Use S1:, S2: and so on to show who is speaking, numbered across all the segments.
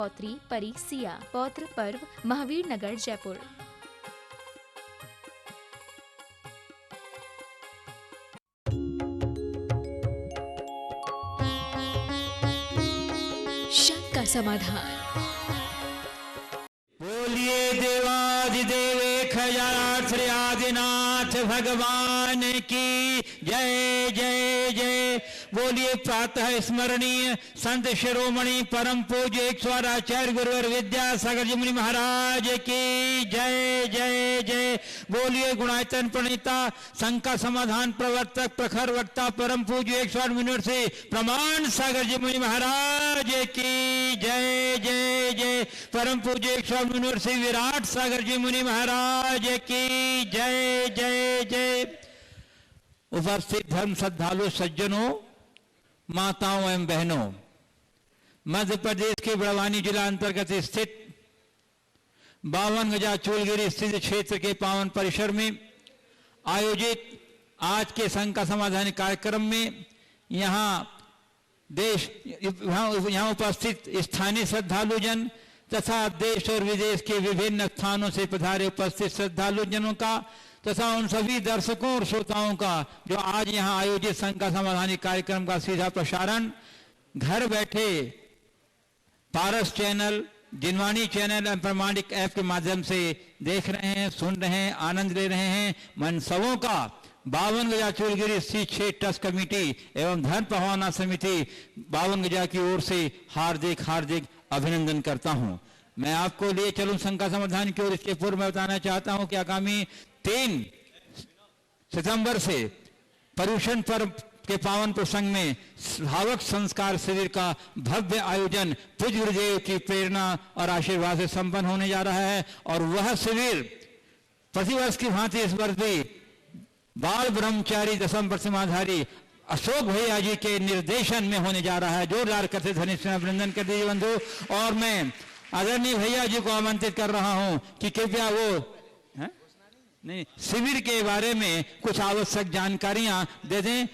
S1: पौत्री परी सिया। पौत्र पर्व महावीर नगर जयपुर। शक का समाधान।
S2: बोलिए देवादिदेव खजानाथ आदिनाथ भगवान की जय जय जय। बोलिए प्रातः स्मरणीय संत शिरोमणि परम पूज्य ईश्वराचार्य गुरुवर विद्यासागर जी मुनि महाराज की जय जय जय। बोलिए गुणायतन प्रणीता शंका समाधान प्रवर्तक प्रखर वक्ता परम पूज्य ईश्वर मुनिवर्षि प्रमाण सागर जी मुनि महाराज की जय जय जय। परम पूज्य ईश्वर मुनिवर्षि विराट सागर जी मुनि महाराज की जय जय जय। उपस्थित धर्म श्रद्धालु सज्जनों, माताओं एवं बहनों, मध्य प्रदेश के बड़वानी जिला अंतर्गत स्थित 52 गजा चूलगिरी स्थित क्षेत्र के पावन परिसर में आयोजित आज के शंका समाधान कार्यक्रम में यहाँ उपस्थित स्थानीय श्रद्धालुजन तथा देश और विदेश के विभिन्न स्थानों से पधारे उपस्थित श्रद्धालुजनों का तथा उन सभी दर्शकों और श्रोताओं का जो आज यहाँ आयोजित शंका समाधान कार्यक्रम का सीधा प्रसारण घर बैठे पारस चैनल, जिनवाणी चैनल एवं प्रमाणिक ऐप के माध्यम से देख रहे हैं, सुन रहे हैं, आनंद ले रहे हैं, मन सबों का 52 गजा चूलगिरी C6 ट्रस्ट कमेटी एवं धर्म पहवाना समिति 52 गजा की ओर से हार्दिक हार्दिक अभिनंदन करता हूं। मैं आपको लिए चलूं शंका समाधान की ओर। इसके पूर्व मैं बताना चाहता हूं कि आगामी 3 सितंबर से पर्यूषण पर्व के पावन प्रसंग में भावक संस्कार शिविर का भव्य आयोजन पूज्य गुरुदेव की प्रेरणा और आशीर्वाद से संपन्न होने जा रहा है। और वह शिविर प्रतिवर्ष की भांति इस वर्ष भी बाल ब्रह्मचारी दशम प्रतिमाधारी अशोक भैया जी के निर्देशन में होने जा रहा है। जोरदार करते ध्वनि से अभिनंदन कर दीजिए बंधु। और मैं आदरणीय भैया जी को आमंत्रित कर रहा हूं कि कृपया वो नहीं शिविर के बारे में कुछ आवश्यक जानकारियां दे दें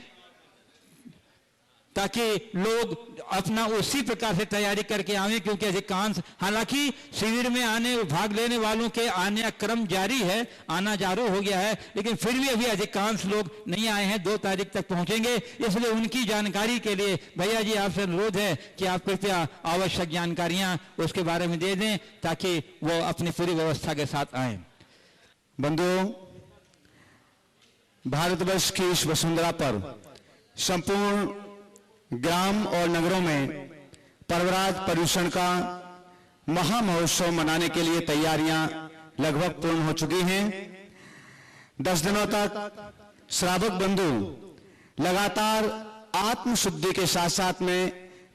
S2: ताकि लोग अपना उसी प्रकार से तैयारी करके आए, क्योंकि अधिकांश हालांकि शिविर में आने भाग लेने वालों के आने का क्रम जारी है, आना जारू हो गया है, लेकिन फिर भी अभी अधिकांश लोग नहीं आए हैं, 2 तारीख तक पहुंचेंगे। इसलिए उनकी जानकारी के लिए भैया जी आपसे अनुरोध है कि आप कृपया आवश्यक जानकारियां उसके बारे में दे दें ताकि वो अपनी पूरी व्यवस्था के साथ आए।
S3: बंधुओं, भारतवर्ष की इस वसुंधरा पर संपूर्ण ग्राम और नगरों में पर्वराज पर्यूषण का महामहोत्सव मनाने के लिए तैयारियां लगभग पूर्ण हो चुकी हैं। 10 दिनों तक श्रावक बंधु लगातार आत्मशुद्धि के साथ साथ में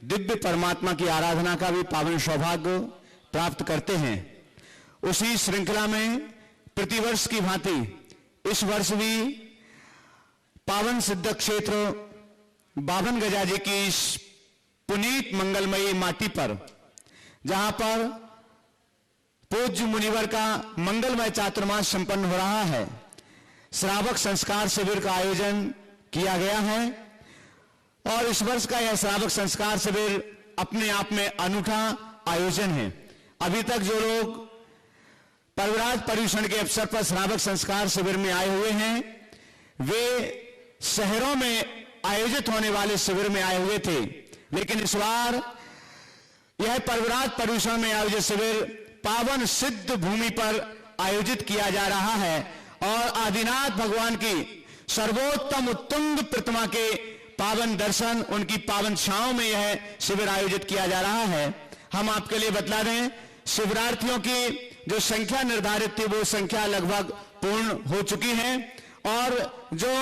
S3: दिव्य परमात्मा की आराधना का भी पावन सौभाग्य प्राप्त करते हैं। उसी श्रृंखला में प्रतिवर्ष की भांति इस वर्ष भी पावन सिद्ध क्षेत्र 52 गजा जी की इस पुनीत मंगलमयी माटी पर, जहां पर पूज्य मुनिवर का मंगलमय चातुर्मास संपन्न हो रहा है, श्रावक संस्कार शिविर का आयोजन किया गया है। और इस वर्ष का यह श्रावक संस्कार शिविर अपने आप में अनूठा आयोजन है। अभी तक जो लोग पर्वराज पर्यूषण के अवसर पर श्रावक संस्कार शिविर में आए हुए हैं, वे शहरों में आयोजित होने वाले शिविर में आए हुए थे, लेकिन इस बार यह पर्वराज पर्यूषण में आयोजित शिविर पावन सिद्ध भूमि पर आयोजित किया जा रहा है। और आदिनाथ भगवान की सर्वोत्तम उत्तुंग प्रतिमा के पावन दर्शन, उनकी पावन छांव में यह शिविर आयोजित किया जा रहा है। हम आपके लिए बतला दें, शिविरार्थियों की जो संख्या निर्धारित थी वो संख्या लगभग पूर्ण हो चुकी है। और जो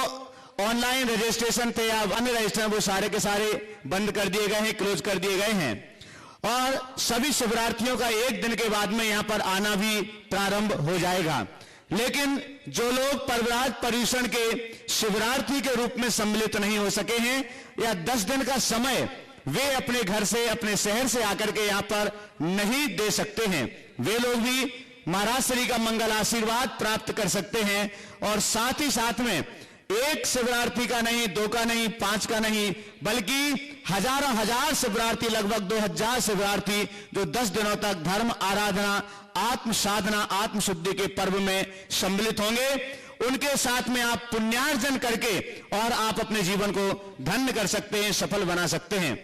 S3: ऑनलाइन रजिस्ट्रेशन थे या अन्य रजिस्ट्रेशन वो सारे के सारे बंद कर दिए गए हैं, क्लोज कर दिए गए हैं। और सभी शिविरार्थियों का 1 दिन के बाद में यहां पर आना भी प्रारंभ हो जाएगा। लेकिन जो लोग पर्वराज पर्यूषण के शिविरार्थी के रूप में सम्मिलित नहीं हो सके हैं या 10 दिन का समय वे अपने घर से, अपने शहर से आकर के यहां पर नहीं दे सकते हैं, वे लोग भी महाराज श्री का मंगल आशीर्वाद प्राप्त कर सकते हैं। और साथ ही साथ में एक शिवरार्थी का नहीं, 2 का नहीं, 5 का नहीं, बल्कि हजारों हजार शिवरार्थी, लगभग 2000 शिवरार्थी जो 10 दिनों तक धर्म आराधना, आत्म साधना, आत्म शुद्धि के पर्व में सम्मिलित होंगे। उनके साथ में आप पुण्यार्जन करके और आप अपने जीवन को धन्य कर सकते हैं, सफल बना सकते हैं।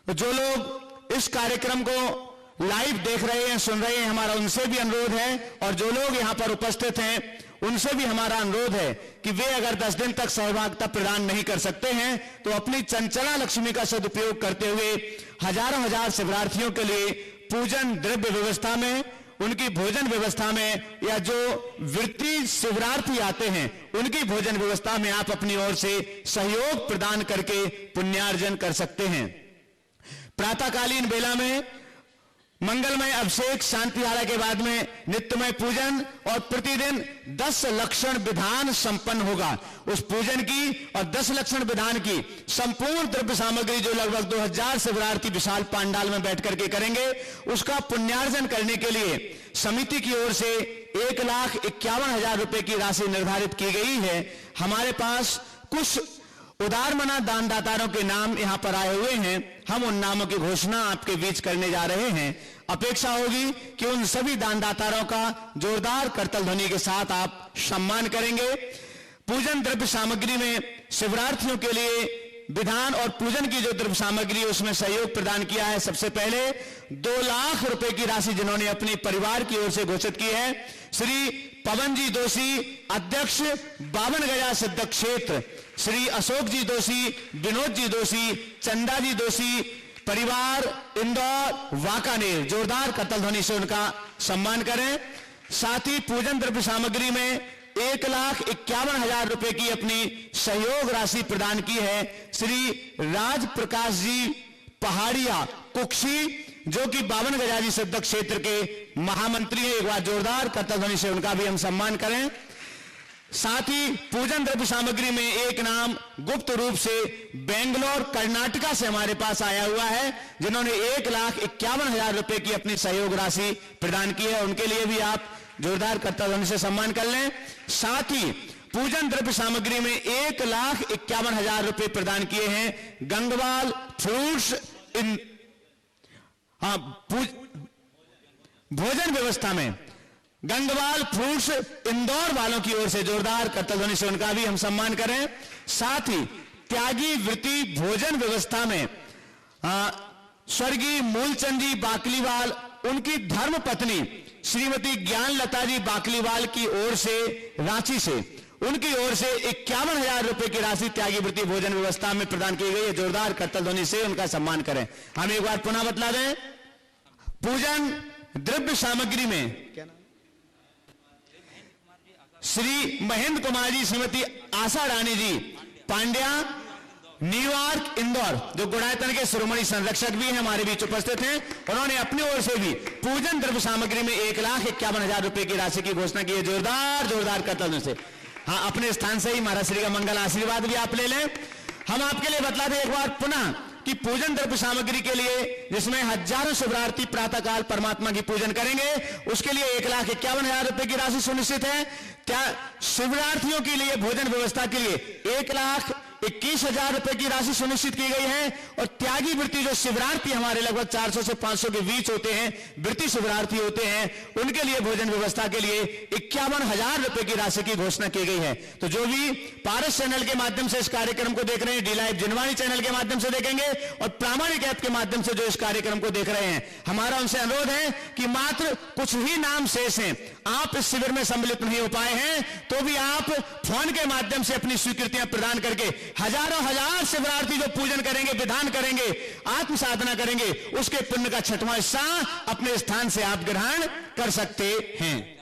S3: तो जो लोग इस कार्यक्रम को लाइव देख रहे हैं, सुन रहे हैं, हमारा उनसे भी अनुरोध है, और जो लोग यहां पर उपस्थित हैं उनसे भी हमारा अनुरोध है कि वे अगर 10 दिन तक सहभागिता प्रदान नहीं कर सकते हैं तो अपनी चंचला लक्ष्मी का सदुपयोग करते हुए हजारों हजार शिवरार्थियों के लिए पूजन द्रव्य व्यवस्था में, उनकी भोजन व्यवस्था में, या जो वृत्ति शिवरार्थी आते हैं उनकी भोजन व्यवस्था में आप अपनी ओर से सहयोग प्रदान करके पुण्यार्जन कर सकते हैं। प्रातःकालीन बेला में मंगलमय अभिषेक शांति धारा के बाद में नित्यमय पूजन और प्रतिदिन 10 लक्षण विधान संपन्न होगा। उस पूजन की और 10 लक्षण विधान की संपूर्ण द्रव्य सामग्री जो लगभग 2000 शिवरार्थी विशाल पांडाल में बैठ करके करेंगे, उसका पुण्यार्जन करने के लिए समिति की ओर से 1,51,000 रुपए की राशि निर्धारित की गई है। हमारे पास कुछ उदारमना दानदाताओं के नाम यहां पर आए हुए हैं। हम उन नामों की घोषणा आपके बीच करने जा रहे हैं। अपेक्षा होगी कि उन सभी दानदाताओं का जोरदार करतल ध्वनि के साथ आप सम्मान करेंगे। पूजन द्रव्य सामग्री में शिवरार्थियों के लिए विधान और पूजन की जो द्रव्य सामग्री है उसमें सहयोग प्रदान किया है। सबसे पहले 2 लाख रुपए की राशि जिन्होंने अपने परिवार की ओर से घोषित की है, श्री पवन जी दोषी, अध्यक्ष 52 गजा सिद्ध क्षेत्र, श्री अशोक जी दोषी, विनोद जी दोषी, चंदा जी दोषी, परिवार इंदौर वाकानेर। जोरदार करतल ध्वनि से उनका सम्मान करें। साथ ही पूजन द्रव्य सामग्री में 1,51,000 रुपए की अपनी सहयोग राशि प्रदान की है श्री राज प्रकाश जी पहाड़िया कुक्षी, जो कि 52 गजाजी सिद्ध क्षेत्र के महामंत्री हैं। एक बार जोरदार करतल ध्वनि से उनका भी हम सम्मान करें। साथ ही पूजन द्रव्य सामग्री में एक नाम गुप्त रूप से बेंगलोर कर्नाटका से हमारे पास आया हुआ है, जिन्होंने 1,51,000 रुपए की अपनी सहयोग राशि प्रदान की है। उनके लिए भी आप जोरदार करतल ध्वनि से सम्मान कर लें। साथ ही पूजन द्रव्य सामग्री में 1,51,000 रुपए प्रदान किए हैं गंगवाल फ्रूट्स भोजन व्यवस्था में गंगवाल फ्रूट्स इंदौर वालों की ओर से जोरदार करतल ध्वनि से उनका भी हम सम्मान करें। साथ ही त्यागी वृत्ति भोजन व्यवस्था में स्वर्गीय मूलचंद जी बाकलीवाल, उनकी धर्म पत्नी श्रीमती ज्ञानलता जी बाकलीवाल की ओर से रांची से, उनकी ओर से 51,000 रुपए की राशि त्यागी वृत्ति भोजन व्यवस्था में प्रदान की गई है। जोरदार करतल ध्वनि से उनका सम्मान करें। हम एक बार पुनः बतला दें, पूजन द्रव्य सामग्री में श्री महेंद्र कुमार जी, श्रीमती आशा रानी जी पांड्या, न्यूयॉर्क इंदौर, जो गुणायतन के शिरोमणि संरक्षक भी हैं, हमारे बीच उपस्थित हैं। उन्होंने अपनी ओर से भी पूजन द्रव्य सामग्री में 1,51,000 रुपए की राशि की घोषणा की है। जोरदार करतल से हाँ, अपने स्थान से ही महाराज श्री का मंगल आशीर्वाद भी आप ले लें। हम आपके लिए बतला दें एक बार पुनः कि पूजन द्रव्य सामग्री के लिए जिसमें हजारों शिवरार्थी प्रातःकाल परमात्मा की पूजन करेंगे, उसके लिए 1,51,000 रुपए की राशि सुनिश्चित है। शिवरार्थियों के लिए भोजन व्यवस्था के लिए 1,21,000 रुपए की राशि सुनिश्चित की गई है। और त्यागी वृत्ति जो शिवरार्थी हमारे लगभग 400 से 500 के बीच होते हैं, वृत्ति शिवरार्थी होते हैं, उनके लिए भोजन व्यवस्था के लिए 51,000 रुपए की राशि की घोषणा की गई है। तो जो भी पारस चैनल के माध्यम से इस कार्यक्रम को देख रहे हैं, डी लाइव जिनवाणी चैनल के माध्यम से देखेंगे और प्रामाणिक ऐप के माध्यम से जो इस कार्यक्रम को देख रहे हैं, हमारा उनसे अनुरोध है कि मात्र कुछ ही नाम शेष हैं, आप इस शिविर में सम्मिलित नहीं हो पाए हैं, तो भी आप फोन के माध्यम से अपनी स्वीकृतियां प्रदान करके हजारों हजार शिवरार्थी जो पूजन करेंगे, विधान करेंगे, आत्म साधना करेंगे, उसके पुण्य का 6वां हिस्सा अपने स्थान से आप ग्रहण कर सकते हैं।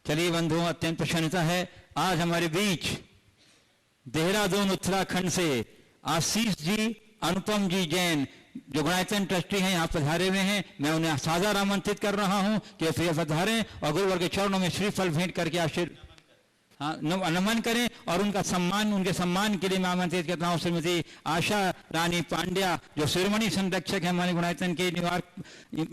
S2: चलिए बंधुओं, अत्यंत प्रसन्नता है आज हमारे बीच देहरादून उत्तराखंड से आशीष जी, अनुपम जी जैन जो गुणायतन ट्रस्टी हैं, यहाँ पधारे हुए हैं। मैं उन्हें सादर आमंत्रित कर रहा हूं कि वे पधारें और गुरुवर के चरणों में श्रीफल भेंट करके आशीर्वाद हाँ, नमन करें और उनका सम्मान, उनके सम्मान के लिए मैं आमंत्रित करता हूँ श्रीमती आशा रानी पांड्या जो शिरोमणि संरक्षक है हमारे गुणायतन के न्यूयॉर्क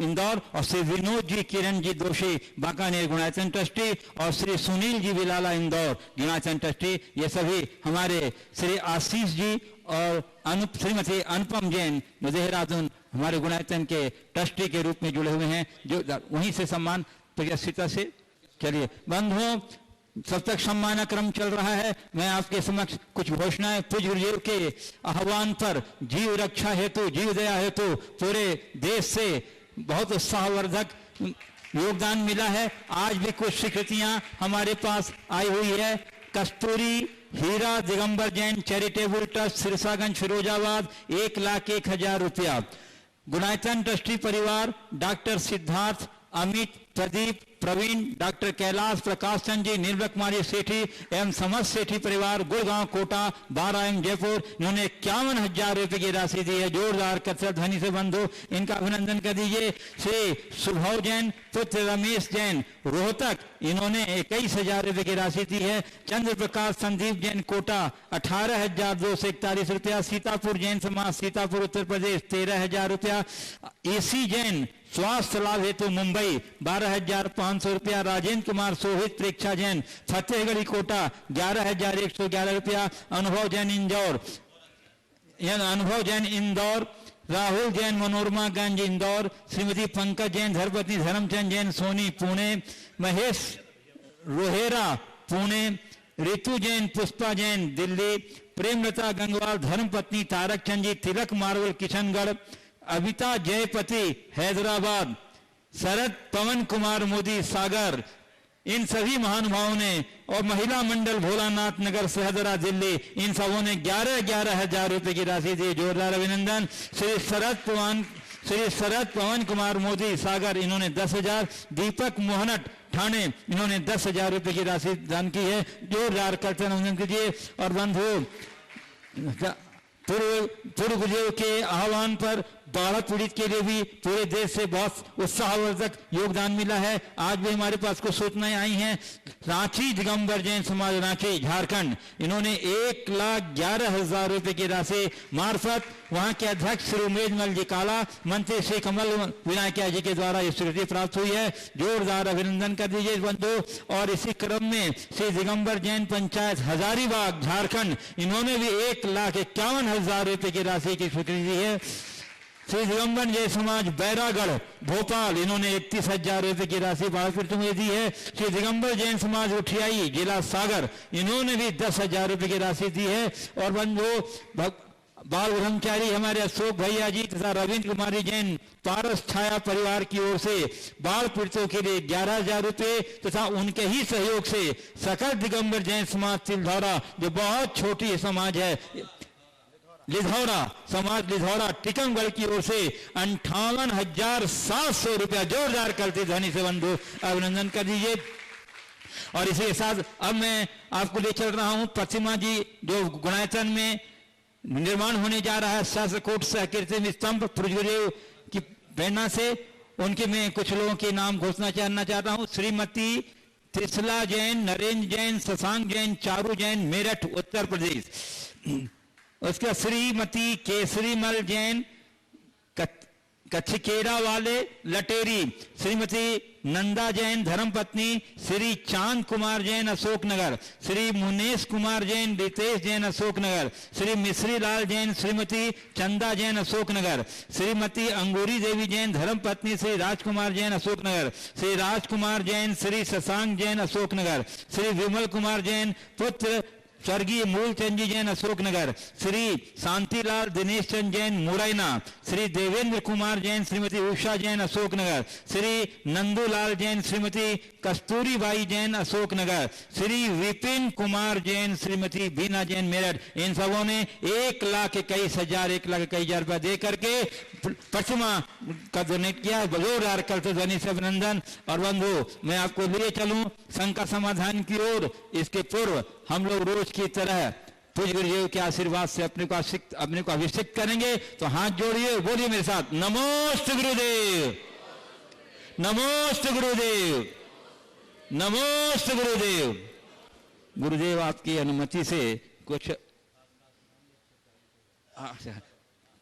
S2: इंदौर, और श्री विनोद जी किरण जी दोषी बांकानेर गुणायतन ट्रस्टी, और श्री सुनील जी विलाला इंदौर गुणायतन ट्रस्टी, ये सभी हमारे श्री आशीष जी और श्रीमती अनुपम जैन जो देहरादून हमारे गुणायतन के ट्रस्टी के रूप में जुड़े हुए हैं, जो वहीं से सम्मान प्रयासिता से। चलिए बंधुओं, सब तक सम्मान क्रम चल रहा है। मैं आपके समक्ष कुछ घोषणाएं पूज्य गुरुदेव के आह्वान पर जीव रक्षा हेतु, जीव दया हेतु पूरे देश से बहुत उत्साहवर्धक योगदान मिला है। आज भी कुछ स्वीकृतियां हमारे पास आई हुई है। कस्तूरी हीरा दिगंबर जैन चैरिटेबल ट्रस्ट सिरसागंज फिरोजाबाद 1,01,000 रुपया। गुणायतन ट्रस्टी परिवार डॉक्टर सिद्धार्थ, अमित, प्रदीप, प्रवीण, डॉक्टर कैलाश, प्रकाश चंद जी, निर्मल कुमारी सेठी एवं समस्त सेठी परिवार गुड़गांव, कोटा, 12 एवं जयपुर, इन्होंने 51,000 रुपए की राशि दी है। जोरदार कसरत ध्वनि से बंधु इनका अभिनंदन कर दीजिए। श्री सुभव जैन पुत्र रमेश जैन रोहतक, इन्होंने 21,000 रुपए की राशि दी है। चंद्र प्रकाश संदीप जैन कोटा 18,241 रुपया। सीतापुर जैन समाज सीतापुर उत्तर प्रदेश 13,000 रुपया। एसी जैन स्वास्थ्य लाभ हेतु मुंबई 12,500 रुपया। राजेंद्र कुमार सोहित प्रेक्षा जैन फतेहगढ़ी कोटा 11,111 रुपया। अनुभव जैन इंदौर, राहुल जैन मनोरमागंज इंदौर, श्रीमती पंकज जैन धर्मपत्नी धर्मचंद जैन सोनी पुणे, महेश रोहेरा पुणे, ऋतु जैन पुष्पा जैन दिल्ली, प्रेमलता गंगवाल धर्मपत्नी तारक चंद जी तिलक मार्बल किशनगढ़, अबिता जयपति हैदराबाद, शरद पवन कुमार मोदी सागर, इन सभी महानुभावों ने, और महिला मंडल भोलानाथ नगर सहदरा दिल्ली, इन सबों ने 11,000 रुपए की राशि दी। जोरदार अभिनंदन। श्री शरद पवन कुमार मोदी सागर, इन्होंने 10,000। दीपक मोहनट ठाणे, इन्होंने 10,000 रुपए की राशि दान की है। जोरदार करते अभिनंदन कीजिए। और बंधु पूर्व गुरुदेव के आह्वान पर बाढ़ पीड़ित के लिए भी पूरे देश से बहुत उत्साहवर्धक योगदान मिला है। आज भी हमारे पास कुछ सूचनाएं आई हैं। रांची दिगंबर जैन समाज रांची झारखंड, इन्होंने 1,11,000 रुपए की राशि मार्फत वहां के अध्यक्ष श्री उमेशमल जी काला, मंत्री श्री कमल विनायकिया जी के द्वारा ये स्वीकृति प्राप्त हुई है। जोरदार अभिनंदन कर दीजिए बंधु। और इसी क्रम में श्री दिगंबर जैन पंचायत हजारीबाग झारखंड, इन्होंने भी 1,51,000 रुपए की राशि की स्वीकृति दी है। श्री दिगंबर जय समाज बैरागढ़ भोपाल, इन्होंने 31,000 रुपए की राशि बाढ़ पीड़ितों को दी है। श्री दिगंबर जैन समाज उठियाई जिला सागर, इन्होंने भी 10,000 रुपए की राशि दी है। और बंधु बाल ब्रह्मचारी हमारे अशोक भैया जी तथा रविंद्र कुमारी जैन पारस छाया परिवार की ओर से बाढ़ पीड़ितों के लिए 11,000 रुपए तथा उनके ही सहयोग से सकल दिगंबर जैन समाज तिलधौरा, जो बहुत छोटी समाज है, लिधौरा समाज लिधौरा टिकमगढ़ की ओर से 58,700 रुपया। जोरदार करते ध्वनि से बंधु अभिनंदन कर दीजिए। और इसी के साथ अब मैं आपको ले चल रहा हूं प्रतिमा जी जो गुणायतन में निर्माण होने जा रहा है, शासकोट सहकीर्ति स्तंभ पुरजगुरुदेव की प्रेरणा से। उनके मैं कुछ लोगों के नाम घोषणा करना चाहता हूं। श्रीमती त्रिशला जैन, नरेंद्र जैन, शशांक जैन, चारू जैन मेरठ उत्तर प्रदेश। उसका श्रीमती केसरीमल जैन कच्छकेरा वाले लटेरी, श्रीमती नंदा जैन धर्मपत्नी, श्री चांद कुमार जैन अशोकनगर, श्री मुनेश कुमार जैन रितेश जैन अशोकनगर, श्री मिश्री लाल जैन, श्रीमती चंदा जैन अशोकनगर, श्रीमती अंगूरी देवी जैन धर्मपत्नी, श्री राजकुमार जैन अशोकनगर, श्री राजकुमार जैन, श्री शशांक जैन अशोकनगर, श्री विमल कुमार जैन पुत्र स्वर्गीय मूलचंद जी जैन अशोकनगर, श्री शांतिलाल दिनेश चंद जैन मुरैना, श्री देवेंद्र कुमार जैन, श्रीमती उषा जैन अशोकनगर, श्री नंदूलाल जैन, श्रीमती कस्तूरी बाई जैन अशोकनगर, श्री विपिन कुमार जैन, श्रीमती बीना जैन मेरठ। इन सबों ने 1,21,000 रुपया दे करके प्रतिमा का डोनेट किया। जोरदार करते ध्वनि से अभिनंदन। और बंधु मैं आपको लिए चलूं शंका समाधान की ओर। इसके पूर्व हम लोग रोज की तरह पूज्य गुरुदेव के आशीर्वाद से अपने को अभिषेक करेंगे। तो हाथ जोड़िए, बोलिए मेरे साथ, नमोस्तु गुरुदेव, नमोस्तु गुरुदेव, नमोस्तु गुरुदेव। गुरुदेव आपकी अनुमति से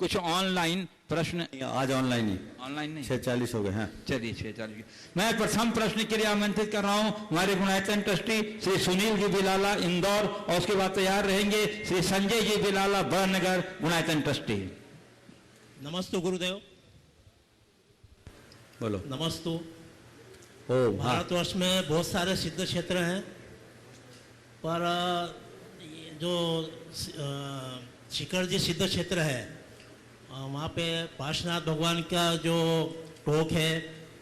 S2: कुछ ऑनलाइन प्रश्न।
S3: आज ऑनलाइन ही,
S2: ऑनलाइन नहीं,
S3: 6:40 हो गए हैं।
S2: चलिए 6:40। मैं प्रथम प्रश्न के लिए आमंत्रित कर रहा हूं हमारे गुणायतन ट्रस्टी श्री सुनील जी बिलाला इंदौर, और उसके बाद तैयार रहेंगे श्री संजय जी बिलाला बड़नगर गुणायतन ट्रस्टी।
S4: नमस्तु गुरुदेव।
S3: बोलो।
S4: नमस्तु।
S3: भारतवर्ष
S4: भारतवर्ष में बहुत सारे सिद्ध क्षेत्र हैं, पर ये जो शिखर जी सिद्ध क्षेत्र है, वहाँ पे पार्श्वनाथ भगवान का जो टोक है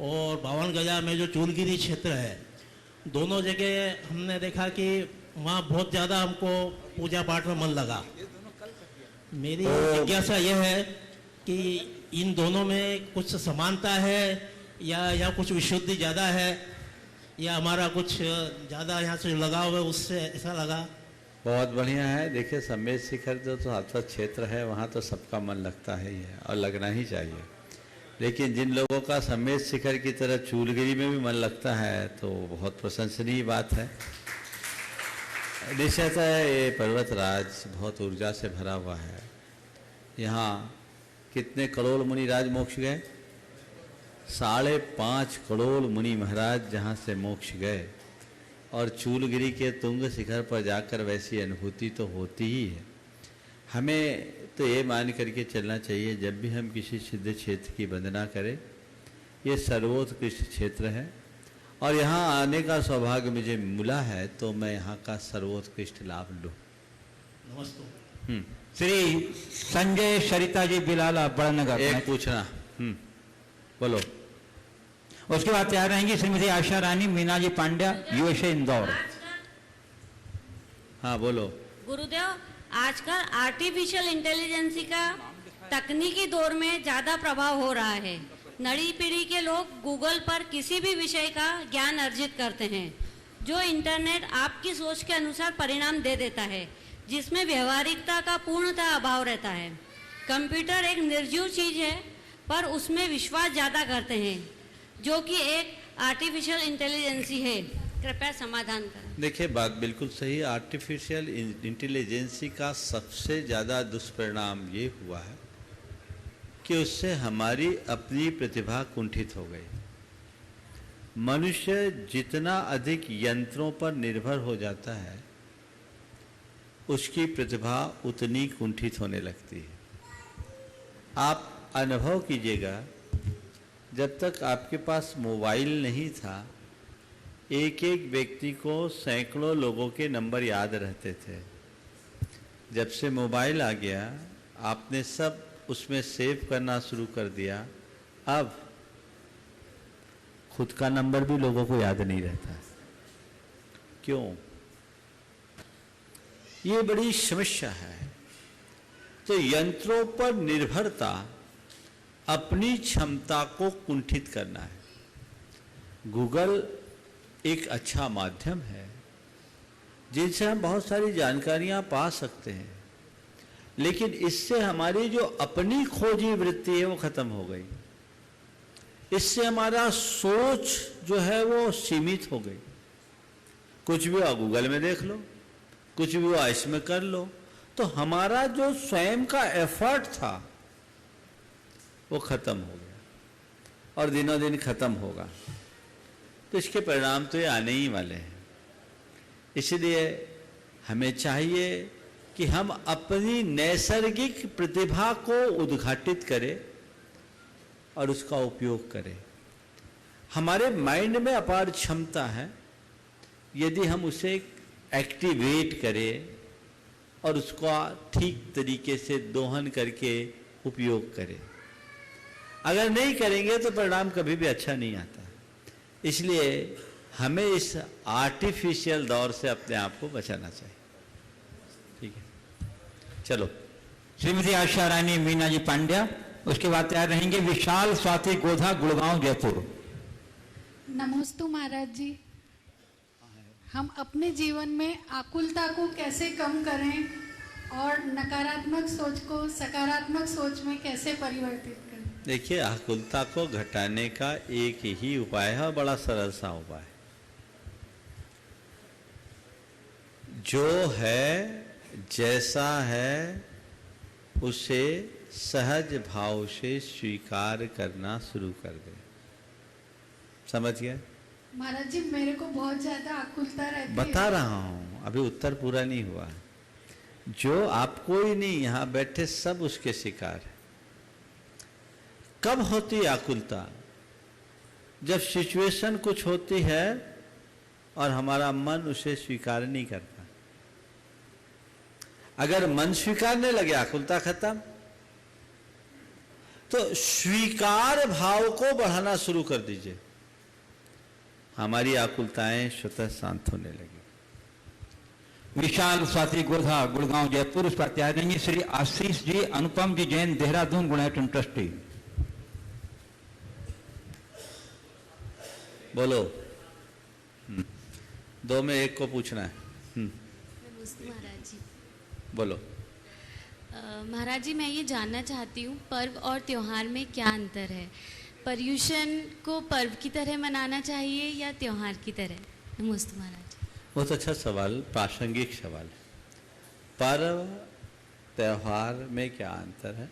S4: और 52 गजा में जो चूलगिरी क्षेत्र है, दोनों जगह हमने देखा कि वहाँ बहुत ज़्यादा हमको पूजा पाठ में मन लगा। मेरी जिज्ञासा यह है कि इन दोनों में कुछ समानता है या कुछ विशुद्धि ज़्यादा है, या हमारा कुछ ज़्यादा यहाँ से लगाव है उससे ऐसा लगा।
S5: बहुत बढ़िया है। देखिए समेत शिखर जो तो आपका क्षेत्र है वहाँ तो सबका मन लगता है ही है और लगना ही चाहिए, लेकिन जिन लोगों का समेत शिखर की तरह चूलगिरी में भी मन लगता है तो बहुत प्रशंसनीय बात है। निश्चयतः ये पर्वतराज बहुत ऊर्जा से भरा हुआ है। यहाँ कितने करोड़ मुनि राज मोक्ष गए? 5.5 करोड़ मुनि महाराज जहाँ से मोक्ष गए, और चूलगिरी के तुंग शिखर पर जाकर वैसी अनुभूति तो होती ही है। हमें तो ये मान करके चलना चाहिए जब भी हम किसी सिद्ध क्षेत्र की वंदना करें, ये सर्वोत्कृष्ट क्षेत्र है और यहाँ आने का सौभाग्य मुझे मिला है तो मैं यहाँ का सर्वोत्कृष्ट लाभ लूँ।
S4: नमस्ते।
S2: श्री संजय सरिता जी बिलाला बड़नगर।
S5: एक पूछना। बोलो।
S2: उसके बाद तैयार रहेंगी श्रीमती आशा रानी मीना जी पांड्या यूएसए इंदौर।
S5: हाँ बोलो।
S6: गुरुदेव, आजकल आर्टिफिशियल इंटेलिजेंसी का तकनीकी दौर में ज़्यादा प्रभाव हो रहा है। नई पीढ़ी के लोग गूगल पर किसी भी विषय का ज्ञान अर्जित करते हैं, जो इंटरनेट आपकी सोच के अनुसार परिणाम दे देता है, जिसमें व्यवहारिकता का पूर्णतः अभाव रहता है। कंप्यूटर एक निर्जीव चीज़ है, पर उसमें विश्वास ज़्यादा करते हैं, जो कि एक आर्टिफिशियल इंटेलिजेंसी है। कृपया समाधान करें।
S5: देखिए बात बिल्कुल सही। आर्टिफिशियल इंटेलिजेंसी का सबसे ज़्यादा दुष्परिणाम ये हुआ है कि उससे हमारी अपनी प्रतिभा कुंठित हो गई। मनुष्य जितना अधिक यंत्रों पर निर्भर हो जाता है, उसकी प्रतिभा उतनी कुंठित होने लगती है। आप अनुभव कीजिएगा, जब तक आपके पास मोबाइल नहीं था, एक एक व्यक्ति को सैकड़ों लोगों के नंबर याद रहते थे। जब से मोबाइल आ गया, आपने सब उसमें सेव करना शुरू कर दिया। अब खुद का नंबर भी लोगों को याद नहीं रहता। क्यों? ये बड़ी समस्या है। तो यंत्रों पर निर्भरता अपनी क्षमता को कुंठित करना है। गूगल एक अच्छा माध्यम है जिनसे हम बहुत सारी जानकारियां पा सकते हैं, लेकिन इससे हमारी जो अपनी खोजी वृत्ति है वो खत्म हो गई। इससे हमारा सोच जो है वो सीमित हो गई। कुछ भी गूगल में देख लो, कुछ भी इसमें कर लो, तो हमारा जो स्वयं का एफर्ट था वो खत्म हो गया और दिनों दिन खत्म होगा। तो इसके परिणाम तो ये आने ही वाले हैं। इसलिए हमें चाहिए कि हम अपनी नैसर्गिक प्रतिभा को उद्घाटित करें और उसका उपयोग करें। हमारे माइंड में अपार क्षमता है, यदि हम उसे एक्टिवेट करें और उसका ठीक तरीके से दोहन करके उपयोग करें। अगर नहीं करेंगे तो परिणाम कभी भी अच्छा नहीं आता। इसलिए हमें इस आर्टिफिशियल दौर से अपने आप को बचाना चाहिए। ठीक है, चलो।
S2: श्रीमती आशा रानी मीना जी पांड्या, उसके बाद तैयार रहेंगे विशाल स्वाति गोधा गुड़गांव जयपुर।
S7: नमस्ते महाराज जी। हम अपने जीवन में आकुलता को कैसे कम करें और नकारात्मक सोच को सकारात्मक सोच में कैसे परिवर्तित करें?
S5: देखिए, आकुलता को घटाने का एक ही उपाय है, बड़ा सरल सा उपाय। जो है जैसा है उसे सहज भाव से स्वीकार करना शुरू कर दे। समझ गए?
S7: महाराज जी मेरे को बहुत ज्यादा आकुलता रहती है।
S5: बता रहा हूं, अभी उत्तर पूरा नहीं हुआ। जो आपको ही नहीं, यहां बैठे सब उसके शिकार है। कब होती आकुलता? जब सिचुएशन कुछ होती है और हमारा मन उसे स्वीकार नहीं करता। अगर मन स्वीकारने लगे आकुलता खत्म। तो स्वीकार भाव को बढ़ाना शुरू कर दीजिए, हमारी आकुलताएं स्वतः शांत होने लगी।
S2: विशाल स्वाति गोधा, गुड़गांव जयपुर, प्रत्यादरणीय श्री आशीष जी, अनुपम जी जैन, देहरादून, गुणायतन ट्रस्टी।
S5: बोलो। दो में एक को पूछना है।
S8: नमस्ते महाराज जी।
S5: बोलो।
S8: महाराज जी मैं ये जानना चाहती हूँ पर्व और त्योहार में क्या अंतर है? पर्युषण को पर्व की तरह मनाना चाहिए या त्योहार की तरह? नमस्ते महाराज जी।
S5: बहुत अच्छा सवाल, प्रासंगिक सवाल है। पर्व त्योहार में क्या अंतर है?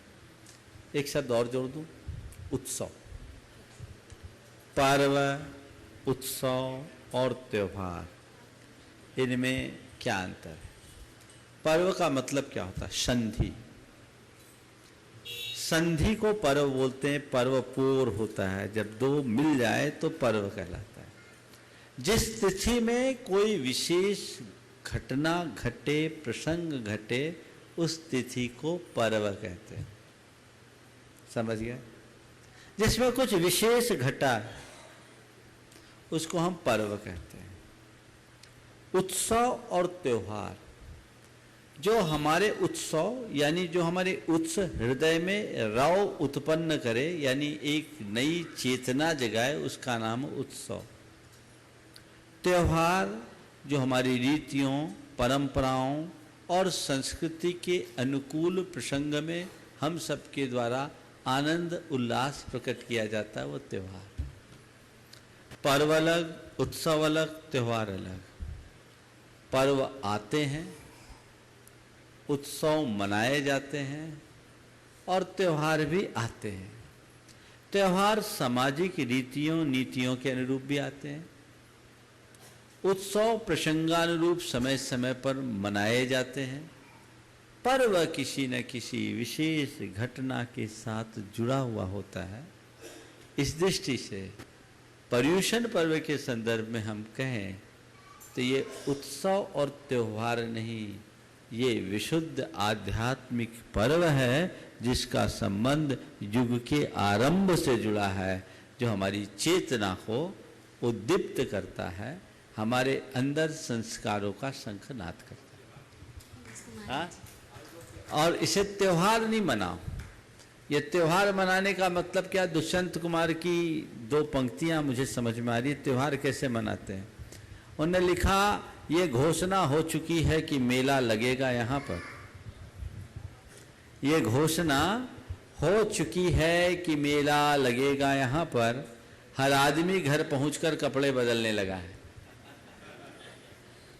S5: एक शब्द और जोड़ दूं, उत्सव। पर्व, उत्सव और त्योहार, इनमें क्या अंतर है? पर्व का मतलब क्या होता है? संधि। संधि को पर्व बोलते हैं। पर्व पूर्व होता है, जब दो मिल जाए तो पर्व कहलाता है। जिस तिथि में कोई विशेष घटना घटे, प्रसंग घटे, उस तिथि को पर्व कहते हैं। समझ गए? जिसमें कुछ विशेष घटा उसको हम पर्व कहते हैं। उत्सव और त्योहार, जो हमारे उत्सव यानी जो हमारे उत्स हृदय में रव उत्पन्न करे, यानी एक नई चेतना जगाए, उसका नाम उत्सव। त्योहार जो हमारी रीतियों, परंपराओं और संस्कृति के अनुकूल प्रसंग में हम सबके द्वारा आनंद उल्लास प्रकट किया जाता है, वो त्योहार। पर्व अलग, उत्सव अलग, त्योहार अलग। पर्व आते हैं, उत्सव मनाए जाते हैं और त्योहार भी आते हैं। त्योहार सामाजिक रीतियों नीतियों के अनुरूप भी आते हैं। उत्सव प्रसंगानुरूप समय समय पर मनाए जाते हैं। पर्व किसी न किसी विशेष घटना के साथ जुड़ा हुआ होता है। इस दृष्टि से पर्युषण पर्व के संदर्भ में हम कहें तो ये उत्सव और त्योहार नहीं, ये विशुद्ध आध्यात्मिक पर्व है, जिसका संबंध युग के आरंभ से जुड़ा है, जो हमारी चेतना को उद्दीप्त करता है, हमारे अंदर संस्कारों का शंखनाद करता है। हाँ? और इसे त्योहार नहीं मनाओ। ये त्योहार मनाने का मतलब क्या? दुष्यंत कुमार की दो पंक्तियां मुझे समझ में आ रही है, त्योहार कैसे मनाते हैं। उन्होंने लिखा, ये घोषणा हो चुकी है कि मेला लगेगा यहाँ पर। ये घोषणा हो चुकी है कि मेला लगेगा यहाँ पर। हर आदमी घर पहुंचकर कपड़े बदलने लगा है।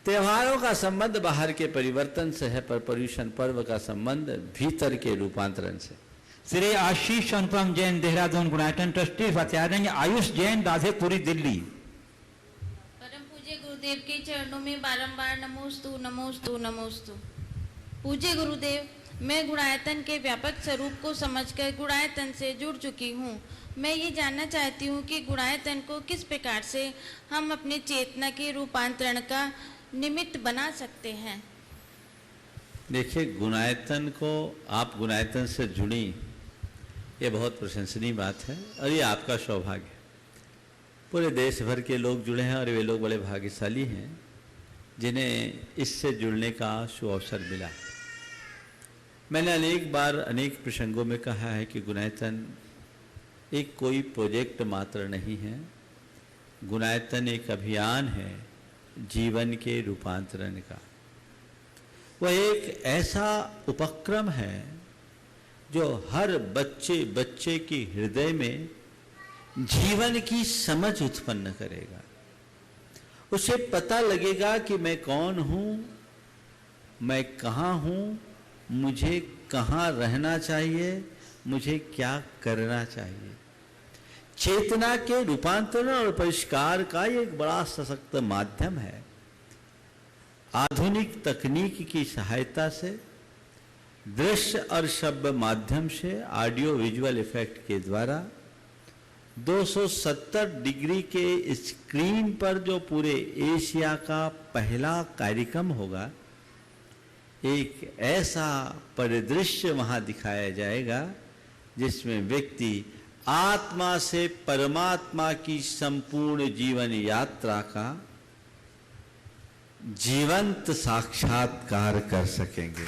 S5: त्योहारों का संबंध बाहर के परिवर्तन से है, पर पर्युषण पर्व का संबंध भीतर के रूपांतरण से।
S2: श्री आशीष अनुपम जैन, देहरादून, गुणायतन ट्रस्टी। प्रत्यादरणीय आयुष जैन, राधेपुरी, दिल्ली।
S6: परम पूज्य गुरुदेव के चरणों में बारंबार नमोस्तु नमोस्तु नमोस्तु। पूज्य गुरुदेव, मैं गुणायतन के व्यापक स्वरूप को समझकर गुणायतन से जुड़ चुकी हूँ। मैं ये जानना चाहती हूँ कि गुणायतन को किस प्रकार से हम अपने चेतना के रूपांतरण का निमित्त बना सकते हैं।
S5: देखिए, गुणायतन को आप गुणायतन से जुड़ी, ये बहुत प्रशंसनीय बात है और ये आपका सौभाग्य है। पूरे देश भर के लोग जुड़े हैं और वे लोग बड़े भाग्यशाली हैं जिन्हें इससे जुड़ने का सुअवसर मिला। मैंने अनेक बार अनेक प्रसंगों में कहा है कि गुणायतन एक कोई प्रोजेक्ट मात्र नहीं है। गुणायतन एक अभियान है जीवन के रूपांतरण का। वह एक ऐसा उपक्रम है जो हर बच्चे बच्चे के हृदय में जीवन की समझ उत्पन्न करेगा। उसे पता लगेगा कि मैं कौन हूँ मैं कहाँ हूँ, मुझे कहाँ रहना चाहिए, मुझे क्या करना चाहिए। चेतना के रूपांतरण और परिष्कार का ये एक बड़ा सशक्त माध्यम है। आधुनिक तकनीक की सहायता से दृश्य और शब्द माध्यम से ऑडियो विजुअल इफेक्ट के द्वारा 270 डिग्री के स्क्रीन पर जो पूरे एशिया का पहला कार्यक्रम होगा, एक ऐसा परिदृश्य वहां दिखाया जाएगा जिसमें व्यक्ति आत्मा से परमात्मा की संपूर्ण जीवन यात्रा का जीवंत साक्षात्कार कर सकेंगे।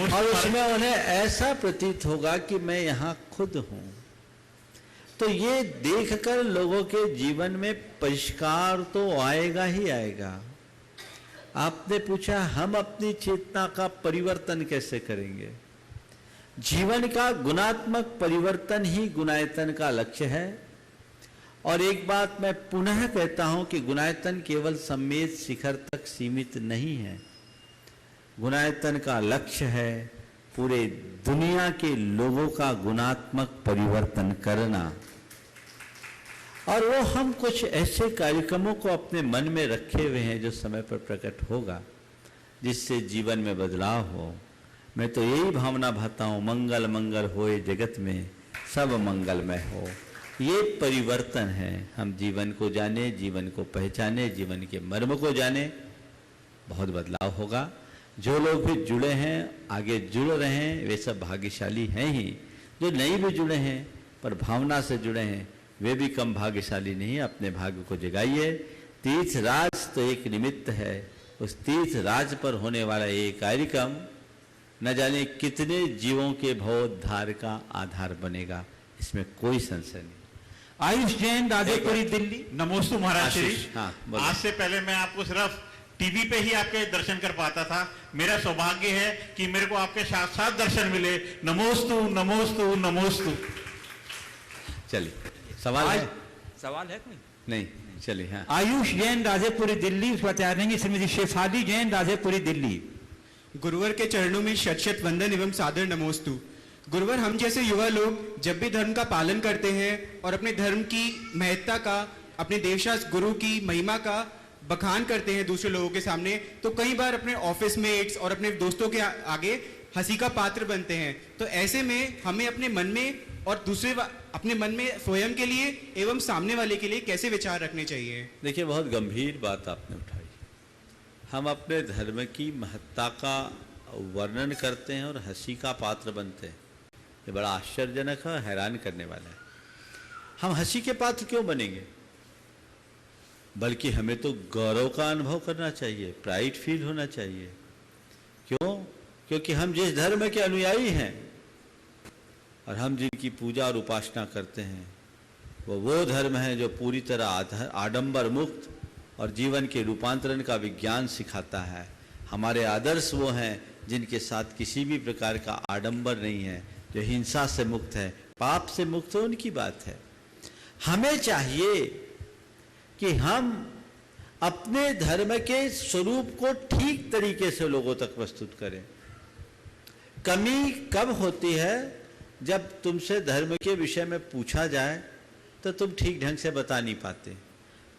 S5: और उसमें उन्हें ऐसा प्रतीत होगा कि मैं यहाँ खुद हूं। तो ये देखकर लोगों के जीवन में परिष्कार तो आएगा ही आएगा। आपने पूछा हम अपनी चेतना का परिवर्तन कैसे करेंगे? जीवन का गुणात्मक परिवर्तन ही गुणायतन का लक्ष्य है। और एक बात मैं पुनः कहता हूं कि गुणायतन केवल सम्मेद शिखर तक सीमित नहीं है। गुणायतन का लक्ष्य है पूरे दुनिया के लोगों का गुणात्मक परिवर्तन करना। और वो हम कुछ ऐसे कार्यक्रमों को अपने मन में रखे हुए हैं जो समय पर प्रकट होगा, जिससे जीवन में बदलाव हो। मैं तो यही भावना भाता हूँ, मंगल मंगल होए जगत में, सब मंगलमय हो। ये परिवर्तन है। हम जीवन को जाने, जीवन को पहचाने, जीवन के मर्म को जाने, बहुत बदलाव होगा। जो लोग भी जुड़े हैं, आगे जुड़ रहे हैं, वे सब भाग्यशाली हैं ही। जो नहीं भी जुड़े हैं पर भावना से जुड़े हैं, वे भी कम भाग्यशाली नहीं। अपने भाग्य को जगाइए। तीर्थ राज तो एक निमित्त है। उस तीर्थ राज पर होने वाला ये कार्यक्रम न जाने कितने जीवों के भवोद्धार का आधार बनेगा, इसमें कोई संशय नहीं।
S2: आयुष जैन, राजेपुरी, दिल्ली।
S9: नमोस्तु महाराज श्री।
S5: हाँ,
S9: आज से पहले मैं आपको सिर्फ टीवी पे ही आपके दर्शन कर पाता था। मेरा सौभाग्य है कि मेरे को आपके साथ दर्शन मिले। नमोस्तु नमोस्तु नमोस्तु।
S5: चलिए, सवाल है?
S2: सवाल है कोई?
S5: नहीं, चलिए। हाँ,
S2: आयुष जैन, राजेपुरी, दिल्ली। उस पर तैयार रहेंगे श्रीमती शेफाली जैन, राजेपुरी, दिल्ली।
S10: गुरुवर के चरणों में शत शत वंदन एवं सादर नमोस्तु। गुरुवर, हम जैसे युवा लोग जब भी धर्म का पालन करते हैं और अपने धर्म की महत्ता का, अपने देवशास्त्र गुरु की महिमा का बखान करते हैं दूसरे लोगों के सामने, तो कई बार अपने ऑफिस मेट्स और अपने दोस्तों के आगे हंसी का पात्र बनते हैं। तो ऐसे में हमें अपने मन में और अपने मन में स्वयं के लिए एवं सामने वाले के लिए कैसे विचार रखने चाहिए?
S5: देखिए, बहुत गंभीर बात आपने उठाई। हम अपने धर्म की महत्ता का वर्णन करते हैं और हंसी का पात्र बनते हैं। ये बड़ा आश्चर्यजनक है, हैरान करने वाला है। हम हंसी के पात्र क्यों बनेंगे? बल्कि हमें तो गौरव का अनुभव करना चाहिए, प्राइड फील होना चाहिए। क्यों? क्योंकि हम जिस धर्म के अनुयायी हैं और हम जिनकी पूजा और उपासना करते हैं, वो धर्म है जो पूरी तरह आडंबर मुक्त और जीवन के रूपांतरण का विज्ञान सिखाता है। हमारे आदर्श वो हैं जिनके साथ किसी भी प्रकार का आडंबर नहीं है, जो हिंसा से मुक्त है, पाप से मुक्त है, उनकी बात है। हमें चाहिए कि हम अपने धर्म के स्वरूप को ठीक तरीके से लोगों तक प्रस्तुत करें। कमी कब होती है? जब तुमसे धर्म के विषय में पूछा जाए तो तुम ठीक ढंग से बता नहीं पाते।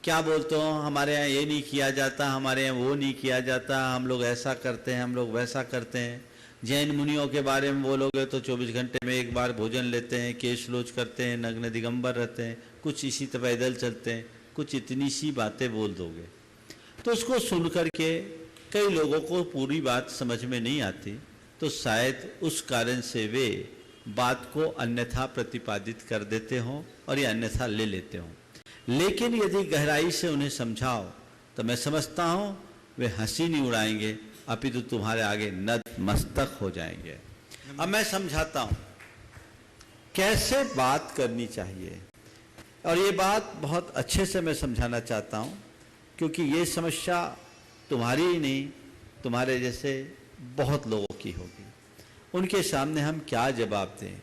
S5: क्या बोलते हो? हमारे यहाँ ये नहीं किया जाता, हमारे यहाँ वो नहीं किया जाता, हम लोग ऐसा करते हैं, हम लोग वैसा करते हैं। जैन मुनियों के बारे में बोलोगे तो 24 घंटे में एक बार भोजन लेते हैं, केश लोच करते हैं, नग्न दिगंबर रहते हैं, कुछ इसी तरह पैदल चलते हैं, कुछ इतनी सी बातें बोल दोगे तो उसको सुन करके कई लोगों को पूरी बात समझ में नहीं आती। तो शायद उस कारण से वे बात को अन्यथा प्रतिपादित कर देते हों और ये अन्यथा ले लेते हों। लेकिन यदि गहराई से उन्हें समझाओ तो मैं समझता हूँ वे हंसी नहीं उड़ाएंगे, अपितु तुम्हारे आगे नतमस्तक हो जाएंगे। अब मैं समझाता हूँ कैसे बात करनी चाहिए, और ये बात बहुत अच्छे से मैं समझाना चाहता हूँ, क्योंकि ये समस्या तुम्हारी ही नहीं, तुम्हारे जैसे बहुत लोगों की होगी। उनके सामने हम क्या जवाब दें?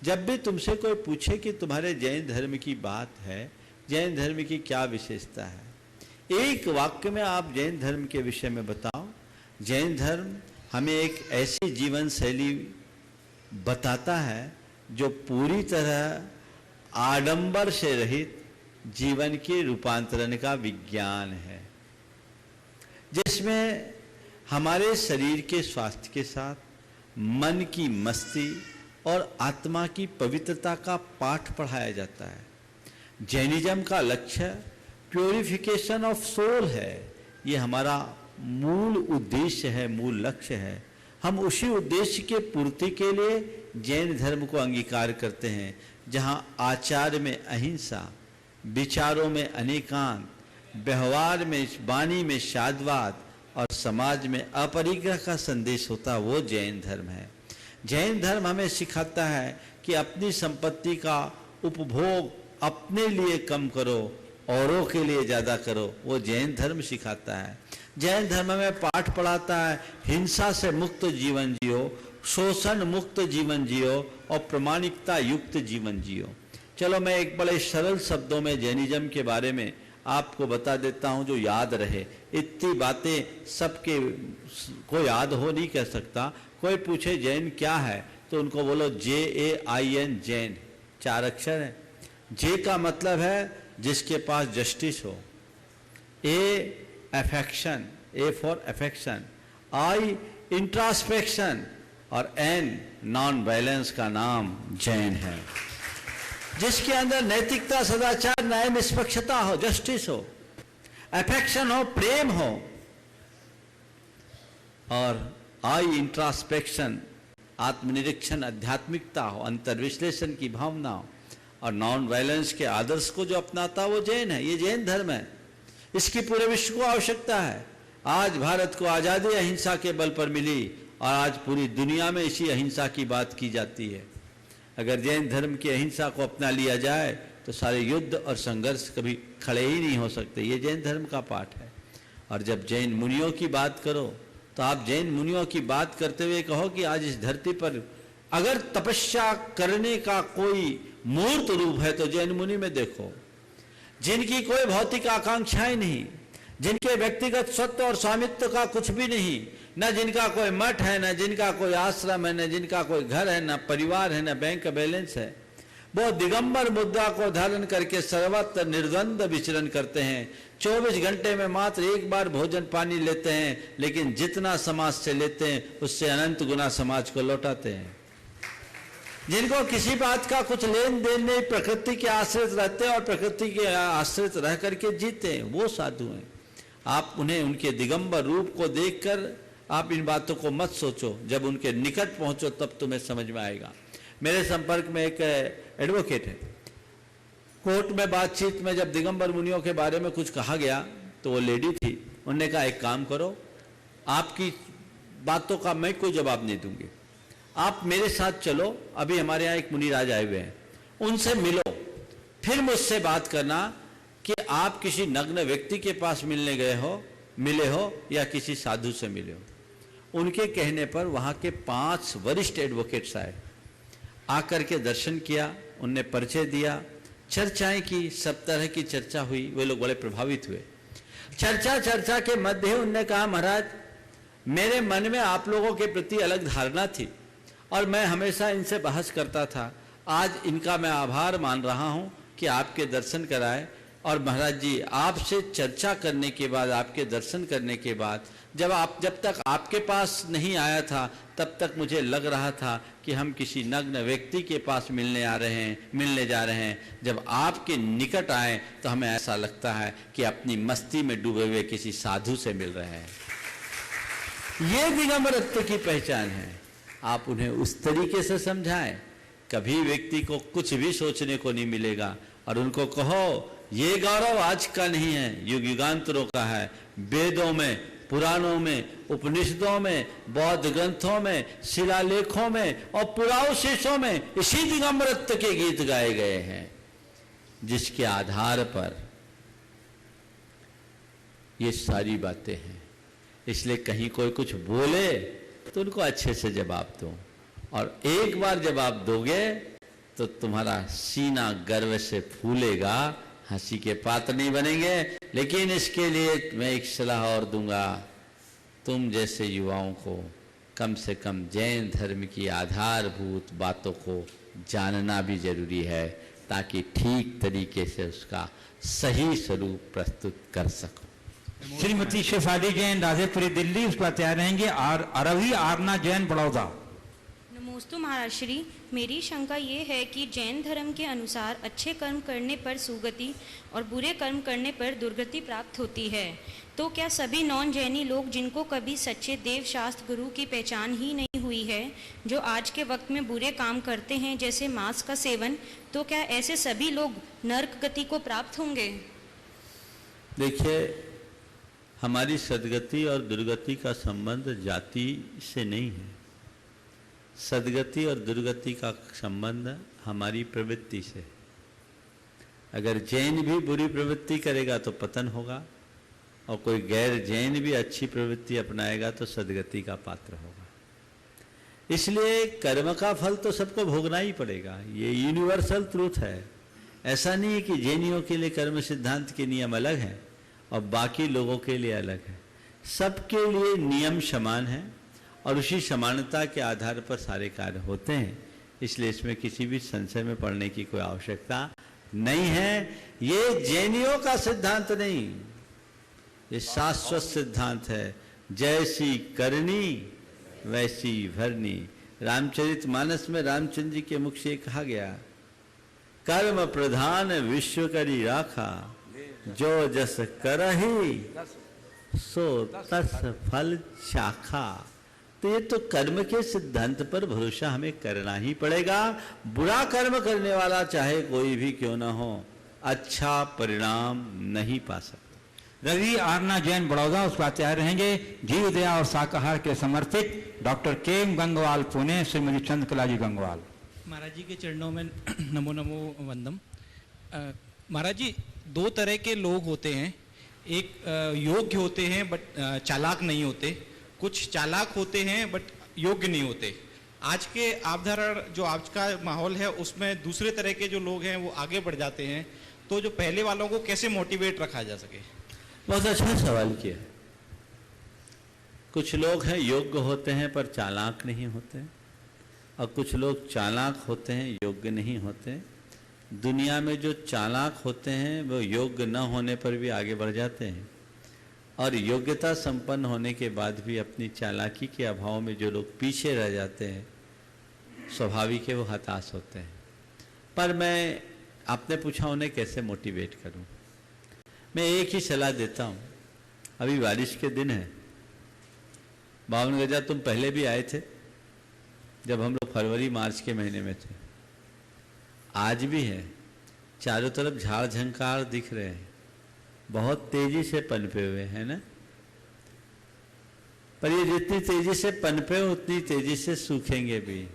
S5: जब भी तुमसे कोई पूछे कि तुम्हारे जैन धर्म की बात है, जैन धर्म की क्या विशेषता है, एक वाक्य में आप जैन धर्म के विषय में बताओ जैन धर्म हमें एक ऐसी जीवन शैली बताता है जो पूरी तरह आडंबर से रहित जीवन के रूपांतरण का विज्ञान है, जिसमें हमारे शरीर के स्वास्थ्य के साथ मन की मस्ती और आत्मा की पवित्रता का पाठ पढ़ाया जाता है। जैनिज्म का लक्ष्य प्योरिफिकेशन ऑफ सोल है। ये हमारा मूल उद्देश्य है, मूल लक्ष्य है। हम उसी उद्देश्य के पूर्ति के लिए जैन धर्म को अंगीकार करते हैं, जहां आचार में अहिंसा, विचारों में अनेकांत, व्यवहार में, वाणी में साधवाद और समाज में अपरिग्रह का संदेश होता, वो जैन धर्म है। जैन धर्म हमें सिखाता है कि अपनी संपत्ति का उपभोग अपने लिए कम करो, औरों के लिए ज़्यादा करो, वो जैन धर्म सिखाता है। जैन धर्म में पाठ पढ़ाता है हिंसा से मुक्त जीवन जियो, शोषण मुक्त जीवन जियो और प्रामाणिकता युक्त जीवन जियो। चलो मैं एक बड़े सरल शब्दों में जैनिज्म के बारे में आपको बता देता हूं जो याद रहे। इतनी बातें सबके को याद हो नहीं कर सकता। कोई पूछे जैन क्या है तो उनको बोलो JAIN जैन, 4 अक्षर है। जे का मतलब है जिसके पास जस्टिस हो, A affection, A for affection, I इंट्रास्पेक्शन और N नॉन वायलेंस का नाम जैन है। जिसके अंदर नैतिकता, सदाचार, न्याय, निष्पक्षता हो, जस्टिस हो, अफेक्शन हो, प्रेम हो, और I इंट्रास्पेक्शन आत्मनिरीक्षण, आध्यात्मिकता हो, अंतर्विश्लेषण की भावना हो, और नॉन वायलेंस के आदर्श को जो अपनाता वो जैन है। ये जैन धर्म है। इसकी पूरे विश्व को आवश्यकता है। आज भारत को आज़ादी अहिंसा के बल पर मिली और आज पूरी दुनिया में इसी अहिंसा की बात की जाती है। अगर जैन धर्म की अहिंसा को अपना लिया जाए तो सारे युद्ध और संघर्ष कभी खड़े ही नहीं हो सकते। ये जैन धर्म का पाठ है। और जब जैन मुनियों की बात करो तो आप जैन मुनियों की बात करते हुए कहो कि आज इस धरती पर अगर तपस्या करने का कोई मूर्त रूप है तो जैन मुनि में देखो, जिनकी कोई भौतिक आकांक्षाएं नहीं, जिनके व्यक्तिगत स्वत्व और स्वामित्व का कुछ भी नहीं, न जिनका कोई मठ है, न जिनका कोई आश्रम है, न जिनका कोई घर है, न परिवार है, न बैंक बैलेंस है, वो दिगंबर मुद्रा को धारण करके सर्वत्र निर्द्वंद विचरण करते हैं। 24 घंटे में मात्र एक बार भोजन पानी लेते हैं, लेकिन जितना समाज से लेते हैं उससे अनंत गुना समाज को लौटाते हैं। जिनको किसी बात का कुछ लेन देन नहीं, प्रकृति के आश्रित रहते हैं और प्रकृति के आश्रित रह करके जीते हैं, वो साधु हैं। आप उन्हें, उनके दिगंबर रूप को देखकर आप इन बातों को मत सोचो, जब उनके निकट पहुंचो तब तुम्हें समझ में आएगा। मेरे संपर्क में एक एडवोकेट है। कोर्ट में बातचीत में जब दिगंबर मुनियों के बारे में कुछ कहा गया तो वो लेडी थी, उन्होंने कहा एक काम करो, आपकी बातों का मैं कोई जवाब नहीं दूंगी, आप मेरे साथ चलो, अभी हमारे यहाँ एक मुनिराज आए हुए हैं, उनसे मिलो, फिर मुझसे बात करना कि आप किसी नग्न व्यक्ति के पास मिलने गए हो, मिले हो या किसी साधु से मिले हो। उनके कहने पर वहाँ के 5 वरिष्ठ एडवोकेट्स आए, आकर के दर्शन किया, उनने परिचय दिया, चर्चाएं की, सब तरह की चर्चा हुई। वे लोग बड़े प्रभावित हुए। चर्चा के मध्य उनने कहा, महाराज मेरे मन में आप लोगों के प्रति अलग धारणा थी और मैं हमेशा इनसे बहस करता था। आज इनका मैं आभार मान रहा हूं कि आपके दर्शन कराए। और महाराज जी, आपसे चर्चा करने के बाद, आपके दर्शन करने के बाद, जब तक आपके पास नहीं आया था तब तक मुझे लग रहा था कि हम किसी नग्न व्यक्ति के पास मिलने जा रहे हैं। जब आपके निकट आए तो हमें ऐसा लगता है कि अपनी मस्ती में डूबे हुए किसी साधु से मिल रहे हैं। ये दिगंबरत्व की पहचान है। आप उन्हें उस तरीके से समझाएं, कभी व्यक्ति को कुछ भी सोचने को नहीं मिलेगा। और उनको कहो ये गौरव आज का नहीं है, युग युगांतरों का है। वेदों में, पुराणों में, उपनिषदों में, बौद्ध ग्रंथों में, शिलालेखों में और पुरावशेषों में इसी दिगंबरत्व के गीत गाए गए हैं, जिसके आधार पर ये सारी बातें हैं। इसलिए कहीं कोई कुछ बोले तो उनको अच्छे से जवाब दो, और एक बार जवाब दोगे तो तुम्हारा सीना गर्व से फूलेगा, हंसी के पात्र नहीं बनेंगे। लेकिन इसके लिए मैं एक सलाह और दूंगा, तुम जैसे युवाओं को कम से कम जैन धर्म की आधारभूत बातों को जानना भी जरूरी है, ताकि ठीक तरीके से उसका सही स्वरूप प्रस्तुत कर सको।
S2: श्रीमती शेफाली जैन, राजेपुरी, दिल्ली, उस पर तैयार रहेंगे। और अरवी आरना जैन, बड़ौदा।
S11: नमोस्तु महाराज श्री, मेरी शंका ये है कि जैन धर्म के अनुसार अच्छे कर्म करने पर सुगति और बुरे कर्म करने पर दुर्गति प्राप्त होती है, तो क्या सभी नॉन जैनी लोग जिनको कभी सच्चे देव शास्त्र गुरु की पहचान ही नहीं हुई है, जो आज के वक्त में बुरे काम करते हैं जैसे मांस का सेवन, तो क्या ऐसे सभी लोग नरक गति को प्राप्त होंगे?
S5: देखिए, हमारी सदगति और दुर्गति का संबंध जाति से नहीं है। सदगति और दुर्गति का संबंध हमारी प्रवृत्ति से। अगर जैन भी बुरी प्रवृत्ति करेगा तो पतन होगा, और कोई गैर जैन भी अच्छी प्रवृत्ति अपनाएगा तो सदगति का पात्र होगा। इसलिए कर्म का फल तो सबको भोगना ही पड़ेगा, ये यूनिवर्सल ट्रूथ है। ऐसा नहीं है कि जैनियों के लिए कर्म सिद्धांत के नियम अलग हैं और बाकी लोगों के लिए अलग है। सबके लिए नियम समान है और उसी समानता के आधार पर सारे कार्य होते हैं। इसलिए इसमें किसी भी संशय में पड़ने की कोई आवश्यकता नहीं है। ये जैनियों का सिद्धांत नहीं, ये शाश्वत सिद्धांत है। जैसी करनी वैसी भरनी। रामचरितमानस में रामचंद्र जी के मुख से कहा गया, कर्म प्रधान विश्व करी राखा, जो जस करहि सो तस फल शाखा। तो ये तो कर्म के सिद्धांत पर भरोसा हमें करना ही पड़ेगा। बुरा कर्म करने वाला चाहे कोई भी क्यों ना हो, अच्छा परिणाम नहीं पा सकता।
S2: रवि आरना जैन, बड़ौदा, उस पर तैयार रहेंगे। जीव दया और शाकाहार के समर्पित डॉक्टर के गंगवाल, पुणे, श्रीमती चंद्रकला जी गंगवाल।
S12: महाराज जी के चरणों में नमो नमो वंदम। महाराज जी, दो तरह के लोग होते हैं, एक योग्य होते हैं बट चालाक नहीं होते, कुछ चालाक होते हैं बट योग्य नहीं होते। आज के अवधारण जो आज का माहौल है उसमें दूसरे तरह के जो लोग हैं वो आगे बढ़ जाते हैं, तो जो पहले वालों को कैसे मोटिवेट रखा जा सके?
S5: बहुत अच्छा सवाल किया। कुछ लोग हैं योग्य होते हैं पर चालाक नहीं होते, और कुछ लोग चालाक होते हैं योग्य नहीं होते। दुनिया में जो चालाक होते हैं वो योग्य न होने पर भी आगे बढ़ जाते हैं, और योग्यता संपन्न होने के बाद भी अपनी चालाकी के अभाव में जो लोग पीछे रह जाते हैं, स्वाभाविक है वो हताश होते हैं। पर मैं, आपने पूछा उन्हें कैसे मोटिवेट करूं, मैं एक ही सलाह देता हूं। अभी बारिश के दिन है, 52 गजा तुम पहले भी आए थे जब हम लोग फरवरी मार्च के महीने में थे, आज भी है। चारों तरफ झाड़ झंकार दिख रहे हैं, बहुत तेजी से पनपे हुए हैं ना, पर ये जितनी तेजी से पनपे उतनी तेजी से सूखेंगे भी।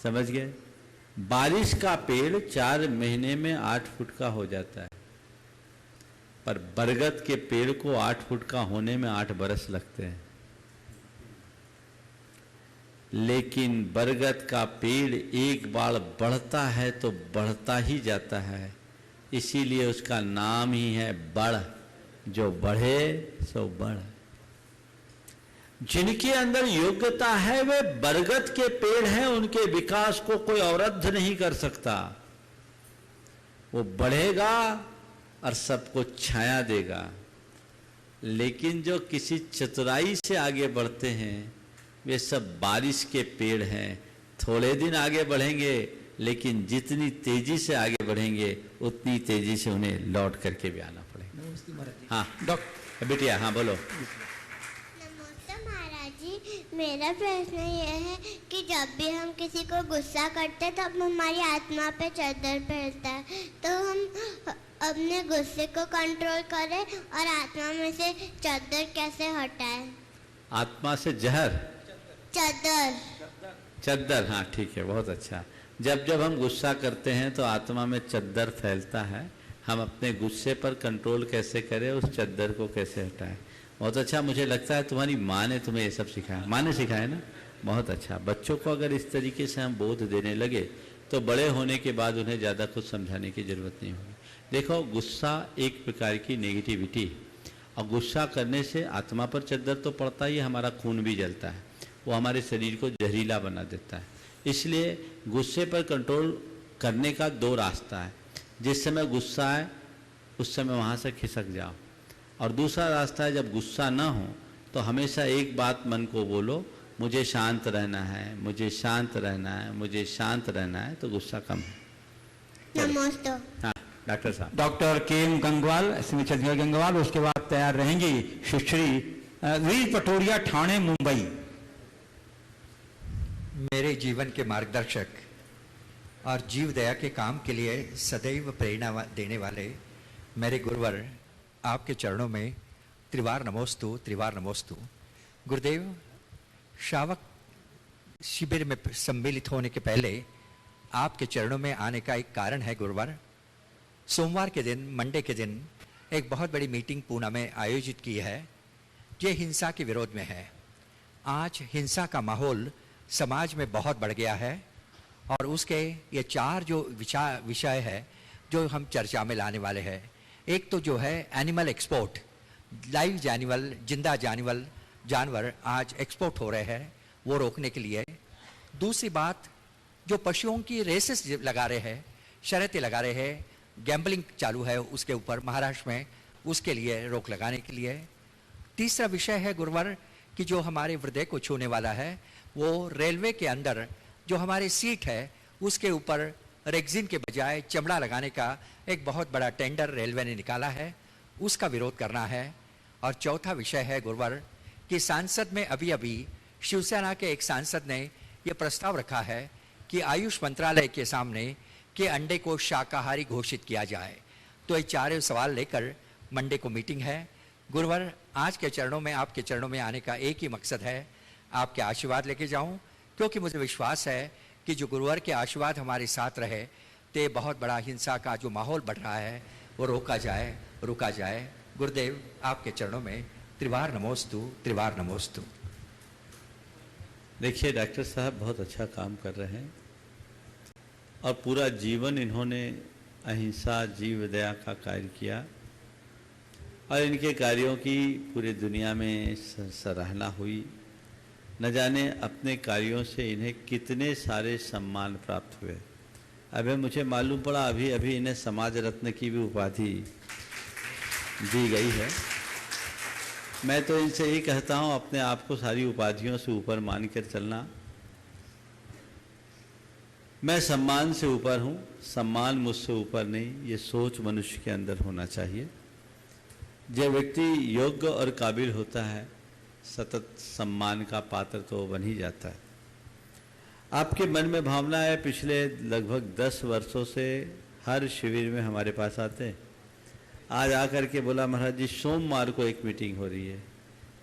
S5: समझ गए? बारिश का पेड़ 4 महीने में 8 फुट का हो जाता है, पर बरगद के पेड़ को 8 फुट का होने में 8 बरस लगते हैं। लेकिन बरगद का पेड़ एक बार बढ़ता है तो बढ़ता ही जाता है, इसीलिए उसका नाम ही है बढ़। जो बढ़े सो बढ़। जिनके अंदर योग्यता है वे बरगद के पेड़ हैं, उनके विकास को कोई अवरुद्ध नहीं कर सकता। वो बढ़ेगा और सबको छाया देगा। लेकिन जो किसी चतुराई से आगे बढ़ते हैं वे सब बारिश के पेड़ हैं, थोड़े दिन आगे बढ़ेंगे लेकिन जितनी तेजी से आगे बढ़ेंगे उतनी तेजी से उन्हें लौट करके भी आना पड़ेगा। हाँ डॉक्टर बिटिया, हाँ बोलो।
S13: नमस्ते महाराज जी, मेरा प्रश्न यह है कि जब भी हम किसी को गुस्सा करते हैं तब हमारी आत्मा पे चद्दर फैलता है, तो हम अपने गुस्से को कंट्रोल करें और आत्मा में से चद्दर कैसे हटाएं?
S5: आत्मा से जहर, चद्दर, हाँ ठीक है, बहुत अच्छा। जब जब हम गुस्सा करते हैं तो आत्मा में चद्दर फैलता है। हम अपने गुस्से पर कंट्रोल कैसे करें, उस चद्दर को कैसे हटाएं। बहुत अच्छा। मुझे लगता है तुम्हारी माँ ने तुम्हें ये सब सिखाया, माँ ने सिखाया ना, बहुत अच्छा। बच्चों को अगर इस तरीके से हम बोध देने लगे तो बड़े होने के बाद उन्हें ज़्यादा कुछ समझाने की ज़रूरत नहीं होगी। देखो, गुस्सा एक प्रकार की नेगेटिविटी, और गुस्सा करने से आत्मा पर चद्दर तो पड़ता ही, हमारा खून भी जलता है, वो हमारे शरीर को जहरीला बना देता है। इसलिए गुस्से पर कंट्रोल करने का दो रास्ता है। जिस समय गुस्सा है उस समय वहाँ से खिसक जाओ, और दूसरा रास्ता है जब गुस्सा ना हो तो हमेशा एक बात मन को बोलो, मुझे शांत रहना है, मुझे शांत रहना है, मुझे शांत रहना है, तो गुस्सा कम है।
S13: नमस्ते।
S5: हाँ डॉक्टर साहब।
S2: Doctor K M. गंगवाल, श्रीमती चंद्रिका गंगवाल, उसके बाद तैयार रहेंगी सुश्री वीर पटोरिया, ठाणे, मुंबई।
S14: मेरे जीवन के मार्गदर्शक और जीव दया के काम के लिए सदैव प्रेरणा देने वाले मेरे गुरुवर, आपके चरणों में त्रिवार नमोस्तु, त्रिवार नमोस्तु। गुरुदेव, श्रावक शिविर में सम्मिलित होने के पहले आपके चरणों में आने का एक कारण है गुरुवर। सोमवार के दिन, मंडे के दिन एक बहुत बड़ी मीटिंग पूना में आयोजित की है। ये हिंसा के विरोध में है। आज हिंसा का माहौल समाज में बहुत बढ़ गया है, और उसके ये चार जो विषय है जो हम चर्चा में लाने वाले हैं। एक तो जो है एनिमल एक्सपोर्ट, लाइव एनिमल, जिंदा जानवर आज एक्सपोर्ट हो रहे हैं, वो रोकने के लिए। दूसरी बात, जो पशुओं की रेसेस लगा रहे हैं, शर्तें लगा रहे हैं, गैम्बलिंग चालू है उसके ऊपर महाराष्ट्र में, उसके लिए रोक लगाने के लिए। तीसरा विषय है गुरुवर कि जो हमारे हृदय को छूने वाला है, वो रेलवे के अंदर जो हमारे सीट है उसके ऊपर रेक्सिन के बजाय चमड़ा लगाने का एक बहुत बड़ा टेंडर रेलवे ने निकाला है, उसका विरोध करना है। और चौथा विषय है गुरुवर कि सांसद में अभी शिवसेना के एक सांसद ने यह प्रस्ताव रखा है कि आयुष मंत्रालय के सामने कि अंडे को शाकाहारी घोषित किया जाए। तो ये चारों सवाल लेकर मंडे को मीटिंग है। गुरुवर, आज के चरणों में, आपके चरणों में आने का एक ही मकसद है, आपके आशीर्वाद लेके जाऊं, क्योंकि मुझे विश्वास है कि जो गुरुवर के आशीर्वाद हमारे साथ रहे तो बहुत बड़ा हिंसा का जो माहौल बढ़ रहा है वो रुका जाए। गुरुदेव, आपके चरणों में त्रिवार नमोस्तु, त्रिवार नमोस्तु।
S5: देखिए डॉक्टर साहब बहुत अच्छा काम कर रहे हैं, और पूरा जीवन इन्होंने अहिंसा, जीव दया का कार्य किया, और इनके कार्यों की पूरी दुनिया में सराहना हुई। न जाने अपने कार्यों से इन्हें कितने सारे सम्मान प्राप्त हुए। अभी मुझे मालूम पड़ा अभी इन्हें समाज रत्न की भी उपाधि दी गई है। मैं तो इनसे यही कहता हूँ, अपने आप को सारी उपाधियों से ऊपर मानकर चलना। मैं सम्मान से ऊपर हूँ, सम्मान मुझसे ऊपर नहीं, ये सोच मनुष्य के अंदर होना चाहिए। जब व्यक्ति योग्य और काबिल होता है, सतत सम्मान का पात्र तो बन ही जाता है। आपके मन में भावना है, पिछले लगभग 10 वर्षों से हर शिविर में हमारे पास आते हैं। आज आकर के बोला, महाराज जी सोमवार को एक मीटिंग हो रही है,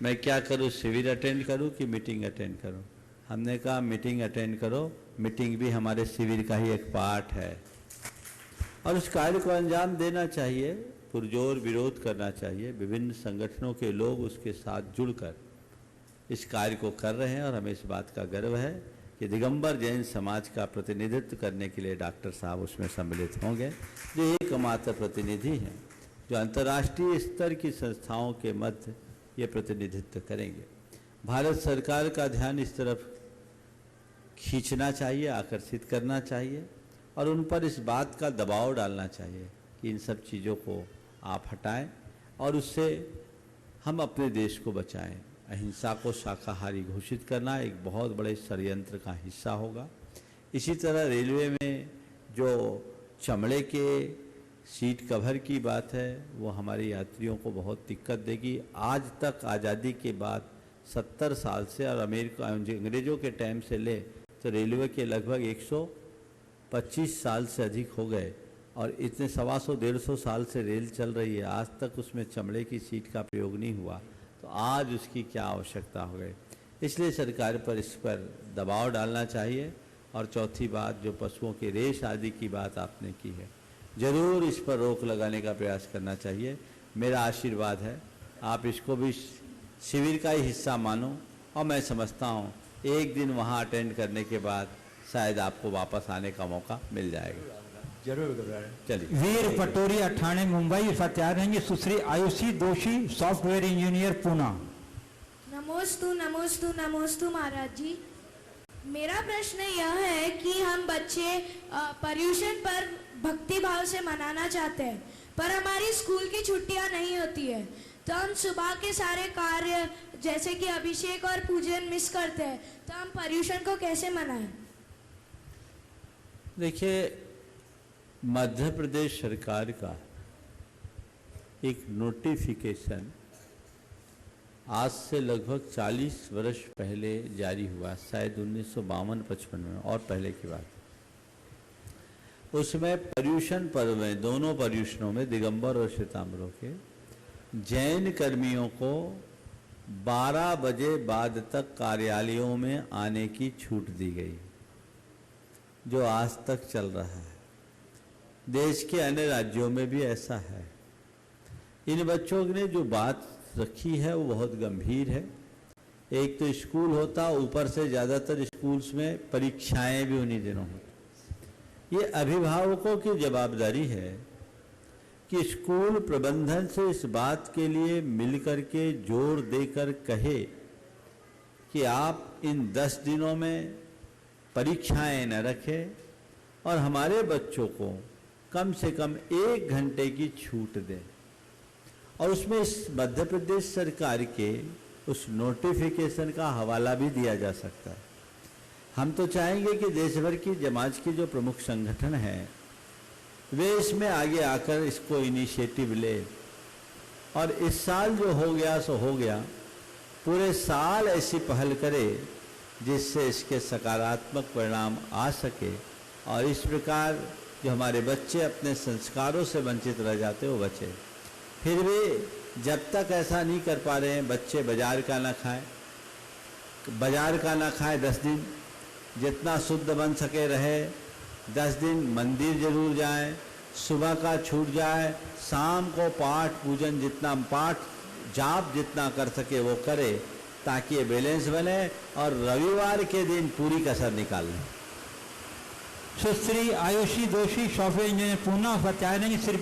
S5: मैं क्या करूं, शिविर अटेंड करूं कि मीटिंग अटेंड करूं? हमने कहा मीटिंग अटेंड करो, मीटिंग भी हमारे शिविर का ही एक पार्ट है, और उस कार्य को अंजाम देना चाहिए, पुरजोर विरोध करना चाहिए। विभिन्न संगठनों के लोग उसके साथ जुड़कर इस कार्य को कर रहे हैं, और हमें इस बात का गर्व है कि दिगंबर जैन समाज का प्रतिनिधित्व करने के लिए डॉक्टर साहब उसमें सम्मिलित होंगे, जो एकमात्र प्रतिनिधि हैं जो अंतर्राष्ट्रीय स्तर की संस्थाओं के मध्य ये प्रतिनिधित्व करेंगे। भारत सरकार का ध्यान इस तरफ खींचना चाहिए, आकर्षित करना चाहिए, और उन पर इस बात का दबाव डालना चाहिए कि इन सब चीज़ों को आप हटाएं, और उससे हम अपने देश को बचाएं। अहिंसा को शाकाहारी घोषित करना एक बहुत बड़े षड्यंत्र का हिस्सा होगा। इसी तरह रेलवे में जो चमड़े के सीट कवर की बात है, वो हमारे यात्रियों को बहुत दिक्कत देगी। आज तक आज़ादी के बाद 70 साल से, और अंग्रेज़ों के टाइम से ले तो रेलवे के लगभग 125 साल से अधिक हो गए, और इतने 125-150 साल से रेल चल रही है, आज तक उसमें चमड़े की सीट का प्रयोग नहीं हुआ, तो आज उसकी क्या आवश्यकता हो गई। इसलिए सरकार पर इस पर दबाव डालना चाहिए। और चौथी बात, जो पशुओं के रेश आदि की बात आपने की है, ज़रूर इस पर रोक लगाने का प्रयास करना चाहिए। मेरा आशीर्वाद है, आप इसको भी शिविर का ही हिस्सा मानो, और मैं समझता हूँ एक दिन वहाँ अटेंड करने के बाद शायद आपको वापस आने का मौका मिल जाएगा।
S14: जरूर गुरुवर।
S5: चलिए।
S2: वीर पटोरिया ठाणे मुंबई इस बार तैयार रहेंगे। सुश्री आयुषी दोषी सॉफ्टवेयर इंजीनियर पूना।
S15: नमोस्तु नमोस्तु नमोस्तु महाराज जी। मेरा प्रश्न यह है कि हम बच्चे पर्यूषण पर भक्ति भाव से मनाना चाहते हैं, पर हमारी स्कूल की छुट्टियां नहीं होती है, तो हम सुबह के सारे कार्य जैसे कि अभिषेक और पूजन मिस करते हैं, तो हम पर्यूषण को कैसे मनाएं?
S5: देखिए, मध्य प्रदेश सरकार का एक नोटिफिकेशन आज से लगभग 40 वर्ष पहले जारी हुआ, शायद 1952-55 में और पहले की बात। उसमें पर्यूषण पर्व में, दोनों पर्यूषणों में, दिगंबर और श्वेतांबरों के जैन कर्मियों को 12 बजे बाद तक कार्यालयों में आने की छूट दी गई, जो आज तक चल रहा है। देश के अन्य राज्यों में भी ऐसा है। इन बच्चों ने जो बात रखी है वो बहुत गंभीर है। एक तो स्कूल होता, ऊपर से ज़्यादातर स्कूल्स में परीक्षाएं भी उन्हीं दिनों होती। ये अभिभावकों की जवाबदारी है कि स्कूल प्रबंधन से इस बात के लिए मिलकर के जोर देकर कहे कि आप इन 10 दिनों में परीक्षाएं न रखें और हमारे बच्चों को कम से कम 1 घंटे की छूट दें। और उसमें इस मध्य प्रदेश सरकार के उस नोटिफिकेशन का हवाला भी दिया जा सकता है। हम तो चाहेंगे कि देश भर की समाज की जो प्रमुख संगठन हैं वे इसमें आगे आकर इसको इनिशिएटिव ले, और इस साल जो हो गया सो हो गया, पूरे साल ऐसी पहल करे जिससे इसके सकारात्मक परिणाम आ सके और इस प्रकार जो हमारे बच्चे अपने संस्कारों से वंचित रह जाते वो बचे। फिर भी जब तक ऐसा नहीं कर पा रहे हैं, बच्चे बाजार का ना खाएं, बाजार का ना खाएं 10 दिन, जितना शुद्ध बन सके रहे, 10 दिन मंदिर जरूर जाएं, सुबह का छूट जाए, शाम को पाठ पूजन जितना, पाठ जाप जितना कर सके वो करे, ताकि ये बैलेंस बने और रविवार के दिन पूरी कसर निकाल लें।
S2: सुश्री आयुषी दोषी सॉफ्टवेयर इंजीनियर पूना इस बार तैयार रहेंगे। श्री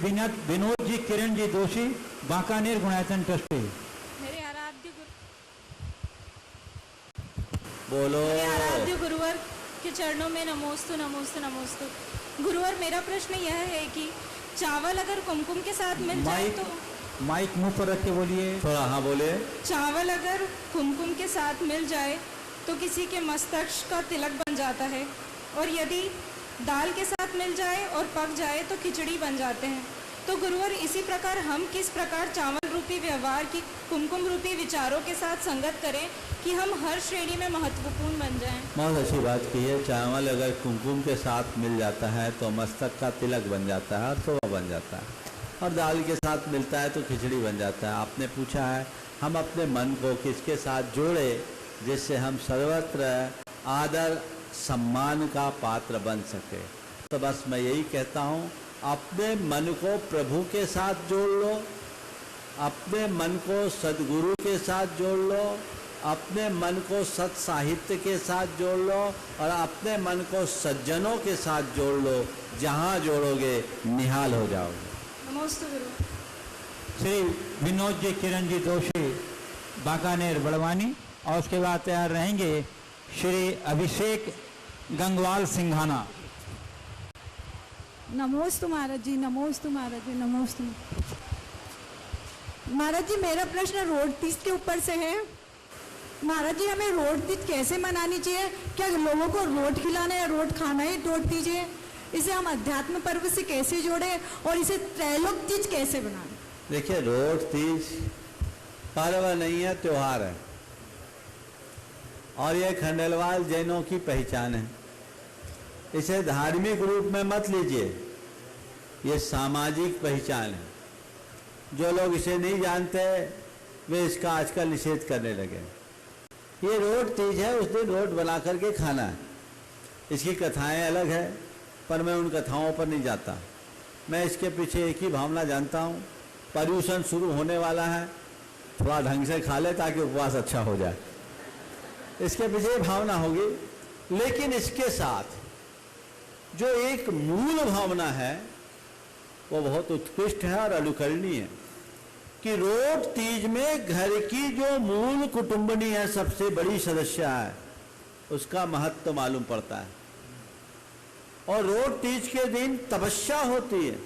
S2: विनोद जी किरण जी दोषी बांकानेर गुणायतन ट्रस्टी।
S11: मेरे आराध्य
S5: बोलो।
S11: मेरे आराध्य गुरुवर के चरणों में नमोस्तु नमोस्तु नमोस्तु। गुरुवर, मेरा प्रश्न यह है कि चावल अगर कुमकुम के साथ मिल जाए तो,
S2: माइक मुंह पर रख के बोलिए
S5: थोड़ा। हाँ बोलिए।
S11: चावल अगर कुमकुम के साथ मिल जाए तो किसी के मस्तक का तिलक बन जाता है, और यदि दाल के साथ मिल जाए और पक जाए तो खिचड़ी बन जाते हैं। तो गुरुवर, इसी प्रकार हम किस प्रकार चावल रूपी व्यवहार की कुमकुम रूपी विचारों के साथ संगत करें कि हम हर श्रेणी में महत्वपूर्ण बन जाएं?
S5: बहुत अच्छी बात की है। चावल अगर कुमकुम के साथ मिल जाता है तो मस्तक का तिलक बन जाता है और तवा बन जाता है, और दाल के साथ मिलता है तो खिचड़ी बन जाता है। आपने पूछा है हम अपने मन को किसके साथ जोड़े जिससे हम सर्वत्र आदर सम्मान का पात्र बन सके। तो बस मैं यही कहता हूँ, अपने मन को प्रभु के साथ जोड़ लो, अपने मन को सद्गुरु के साथ जोड़ लो, अपने मन को सत् साहित्य के साथ जोड़ लो, और अपने मन को सज्जनों के साथ जोड़ लो। जहाँ जोड़ोगे निहाल हो जाओगे।
S11: नमोस्तु गुरु।
S2: श्री विनोद जी किरण जी दोषी बांकानेर बड़वानी, और उसके बाद तैयार रहेंगे श्री अभिषेक गंगवाल सिंघाना।
S16: नमोस्तु महाराज जी, नमोस्तु महाराज जी, नमोस्तु महाराज जी। मेरा प्रश्न रोड तीज के ऊपर से है। महाराज जी, हमें रोड तीज कैसे मनानी चाहिए? क्या लोगों को रोड खिलाना या रोड खाना ही रोड तीज है? इसे हम अध्यात्म पर्व से कैसे जोड़े और इसे त्रैलोक तीज कैसे बनाएं?
S5: देखिए, रोड तीज पर्व नहीं है, त्योहार है, और यह खंडेलवाल जैनों की पहचान है। इसे धार्मिक रूप में मत लीजिए, ये सामाजिक पहचान है। जो लोग इसे नहीं जानते वे इसका आजकल निषेध करने लगे। ये रोड तीज है, उस दिन रोड बना करके खाना है। इसकी कथाएं अलग है, पर मैं उन कथाओं पर नहीं जाता। मैं इसके पीछे एक ही भावना जानता हूँ, पर्यूषण शुरू होने वाला है, थोड़ा ढंग से खा ले ताकि उपवास अच्छा हो जाए। इसके पीछे भावना होगी। लेकिन इसके साथ जो एक मूल भावना है वो बहुत उत्कृष्ट है और अनुकरणीय है कि रोट तीज में घर की जो मूल कुटुंबनी है, सबसे बड़ी सदस्य है, उसका महत्व मालूम पड़ता है। और रोट तीज के दिन तपस्या होती है,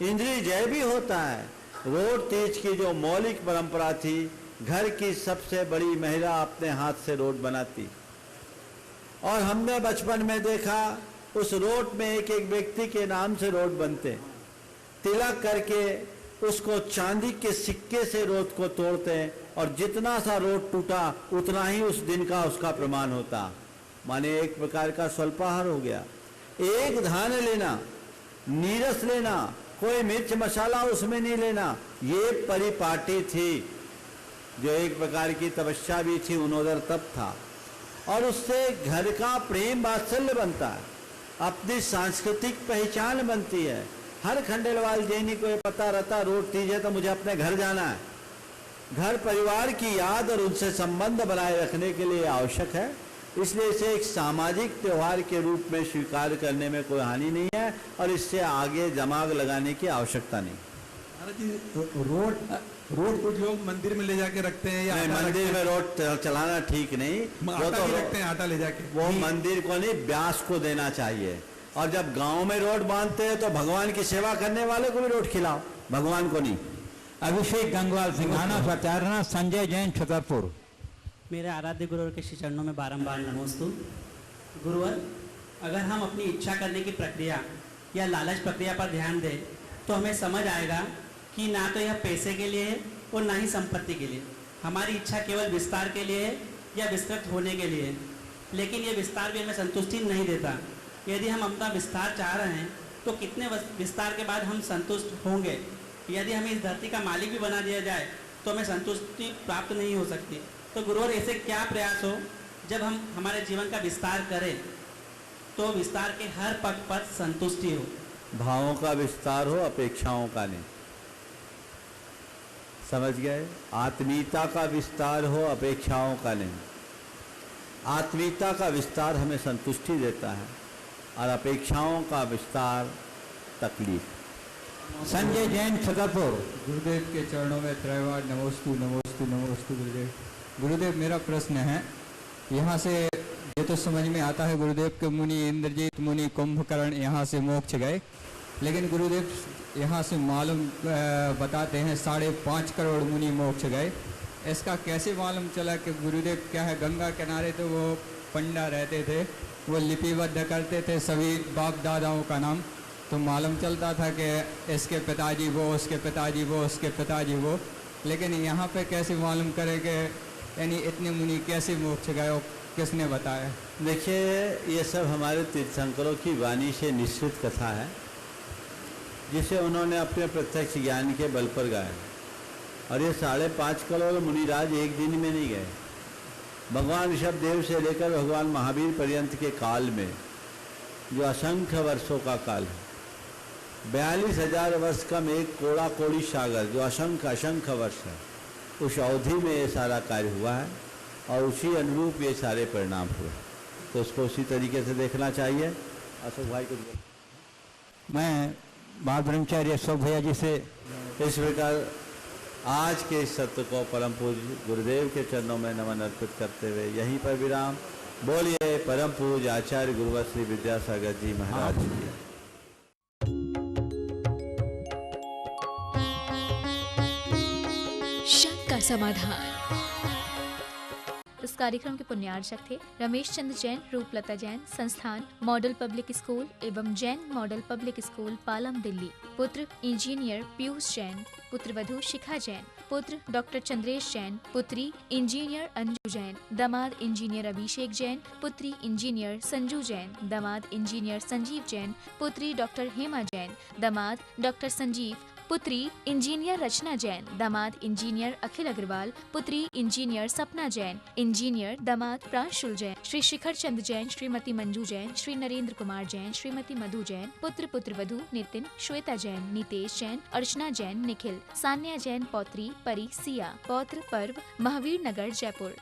S5: इंद्रिय जय भी होता है। रोट तीज की जो मौलिक परंपरा थी, घर की सबसे बड़ी महिला अपने हाथ से रोट बनाती, और हमने बचपन में देखा उस रोट में एक एक व्यक्ति के नाम से रोट बनते, तिलक करके उसको चांदी के सिक्के से रोट को तोड़ते, और जितना सा रोट टूटा उतना ही उस दिन का उसका प्रमाण होता, माने एक प्रकार का स्वल्पाहार हो गया। एक धान लेना, नीरस लेना, कोई मिर्च मसाला उसमें नहीं लेना, ये परिपाटी थी, जो एक प्रकार की तपस्या भी थी, उन्नोदर तप था। और उससे घर का प्रेम वात्सल्य बनता है, अपनी सांस्कृतिक पहचान बनती है। हर खंडेलवाल जैनी को ये पता रहता रोट तीज है तो मुझे अपने घर जाना है। घर परिवार की याद और उनसे संबंध बनाए रखने के लिए आवश्यक है, इसलिए इसे एक सामाजिक त्योहार के रूप में स्वीकार करने में कोई हानि नहीं है, और इससे आगे दिमाग लगाने की आवश्यकता नहीं।
S17: रोट कुछ लोग मंदिर में ले जाके रखते हैं, या
S5: मंदिर में रोट चलाना ठीक नहीं, वो तो
S17: रखते हैं आटा ले जाके,
S5: वो मंदिर को नहीं, व्यास को देना चाहिए। और जब गांव में रोट बांधते हैं तो भगवान की सेवा करने वाले को भी रोट खिलाओ, भगवान को नहीं।
S2: अभिषेक गंगवाल सिंघाना सत्यारणा, संजय जैन छतरपुर।
S18: मेरे आराध्य गुरुवर के श्री चरणों में बारंबार नमोस्तु। गुरुवर, अगर हम अपनी इच्छा करने की प्रक्रिया या लालच प्रक्रिया पर ध्यान दें तो हमें समझ आएगा कि ना तो यह पैसे के लिए है और ना ही संपत्ति के लिए। हमारी इच्छा केवल विस्तार के लिए है या विस्तृत होने के लिए है, लेकिन यह विस्तार भी हमें संतुष्टि नहीं देता। यदि हम अपना विस्तार चाह रहे हैं तो कितने विस्तार के बाद हम संतुष्ट होंगे? यदि हमें इस धरती का मालिक भी बना दिया जाए तो हमें संतुष्टि प्राप्त नहीं हो सकती। तो गुरुवर, ऐसे क्या प्रयास हो जब हम हमारे जीवन का विस्तार करें तो विस्तार के हर पग पर संतुष्टि हो?
S5: भावों का विस्तार हो, अपेक्षाओं का नहीं। समझ गए? आत्मीयता का विस्तार हो, अपेक्षाओं का नहीं। आत्मीयता का विस्तार हमें संतुष्टि देता है और अपेक्षाओं का विस्तार तकलीफ।
S2: संजय जैन छतरपुर।
S19: गुरुदेव के चरणों में त्रैवार नमोस्तु नमोस्तु नमोस्तु गुरुदेव। गुरुदेव, मेरा प्रश्न है, यहाँ से ये तो समझ में आता है गुरुदेव के मुनि इंद्रजीत मुनि कुंभकर्ण यहाँ से मोक्ष गए, लेकिन गुरुदेव यहाँ से मालूम बताते हैं 5.5 करोड़ मुनि मोक्ष गए। इसका कैसे मालूम चला कि गुरुदेव क्या है, गंगा किनारे तो वो पंडा रहते थे, वो लिपिबद्ध करते थे सभी बाप दादाओं का नाम, तो मालूम चलता था कि इसके पिताजी वो, उसके पिताजी वो, उसके पिताजी वो। लेकिन यहाँ पे कैसे मालूम करें कि यानी इतने मुनि कैसे मोक्ष गए, किसने बताया?
S5: देखिए, ये सब हमारे तीर्थंकरों की वाणी से निश्चित कथा है, जिसे उन्होंने अपने प्रत्यक्ष ज्ञान के बल पर गाया। और ये 5.5 करोड़ मुनिराज एक दिन में नहीं गए। भगवान ऋषभदेव से लेकर भगवान महावीर पर्यंत के काल में, जो असंख्य वर्षों का काल है, 42,000 वर्ष कम एक कोड़ा कोड़ी सागर, जो असंख्य वर्ष है, उस अवधि में ये सारा कार्य हुआ है और उसी अनुरूप ये सारे परिणाम हुए। तो उसको उसी तरीके से देखना चाहिए। अशोक भाई को
S2: मैं बाल ब्रह्मचारी अशोक भैया जी से
S5: इस प्रकार आज के इस सत्य को परम पूज्य गुरुदेव के चरणों में नमन अर्पित करते हुए यहीं पर विराम। बोलिए परम पूज्य आचार्य गुरुवर श्री विद्यासागर जी महाराज की।
S1: का समाधान। इस कार्यक्रम के पुण्यार्चक थे रमेश चंद्र जैन, रूपलता जैन, संस्थान मॉडल पब्लिक स्कूल एवं Jain model public school Palam Delhi. पुत्र इंजीनियर पीयूष जैन, पुत्र वधू शिखा जैन, पुत्र डॉक्टर चंद्रेश जैन, पुत्री इंजीनियर अंजू जैन, दामाद इंजीनियर अभिषेक जैन, पुत्री इंजीनियर संजू जैन, दामाद इंजीनियर संजीव जैन, पुत्री डॉक्टर हेमा जैन, दामाद डॉक्टर संजीव, पुत्री इंजीनियर रचना जैन, दामाद इंजीनियर अखिल अग्रवाल, पुत्री इंजीनियर सपना जैन, इंजीनियर दामाद प्रांशुल जैन, श्री शिखर चंद जैन, श्रीमती मंजू जैन, श्री नरेंद्र कुमार जैन, श्रीमती मधु जैन, पुत्र पुत्रवधू नितिन, श्वेता जैन, नितेश जैन, अर्चना जैन, निखिल, सान्या जैन, पौत्री परी सिया। पौत्र पर्व महावीर नगर जयपुर।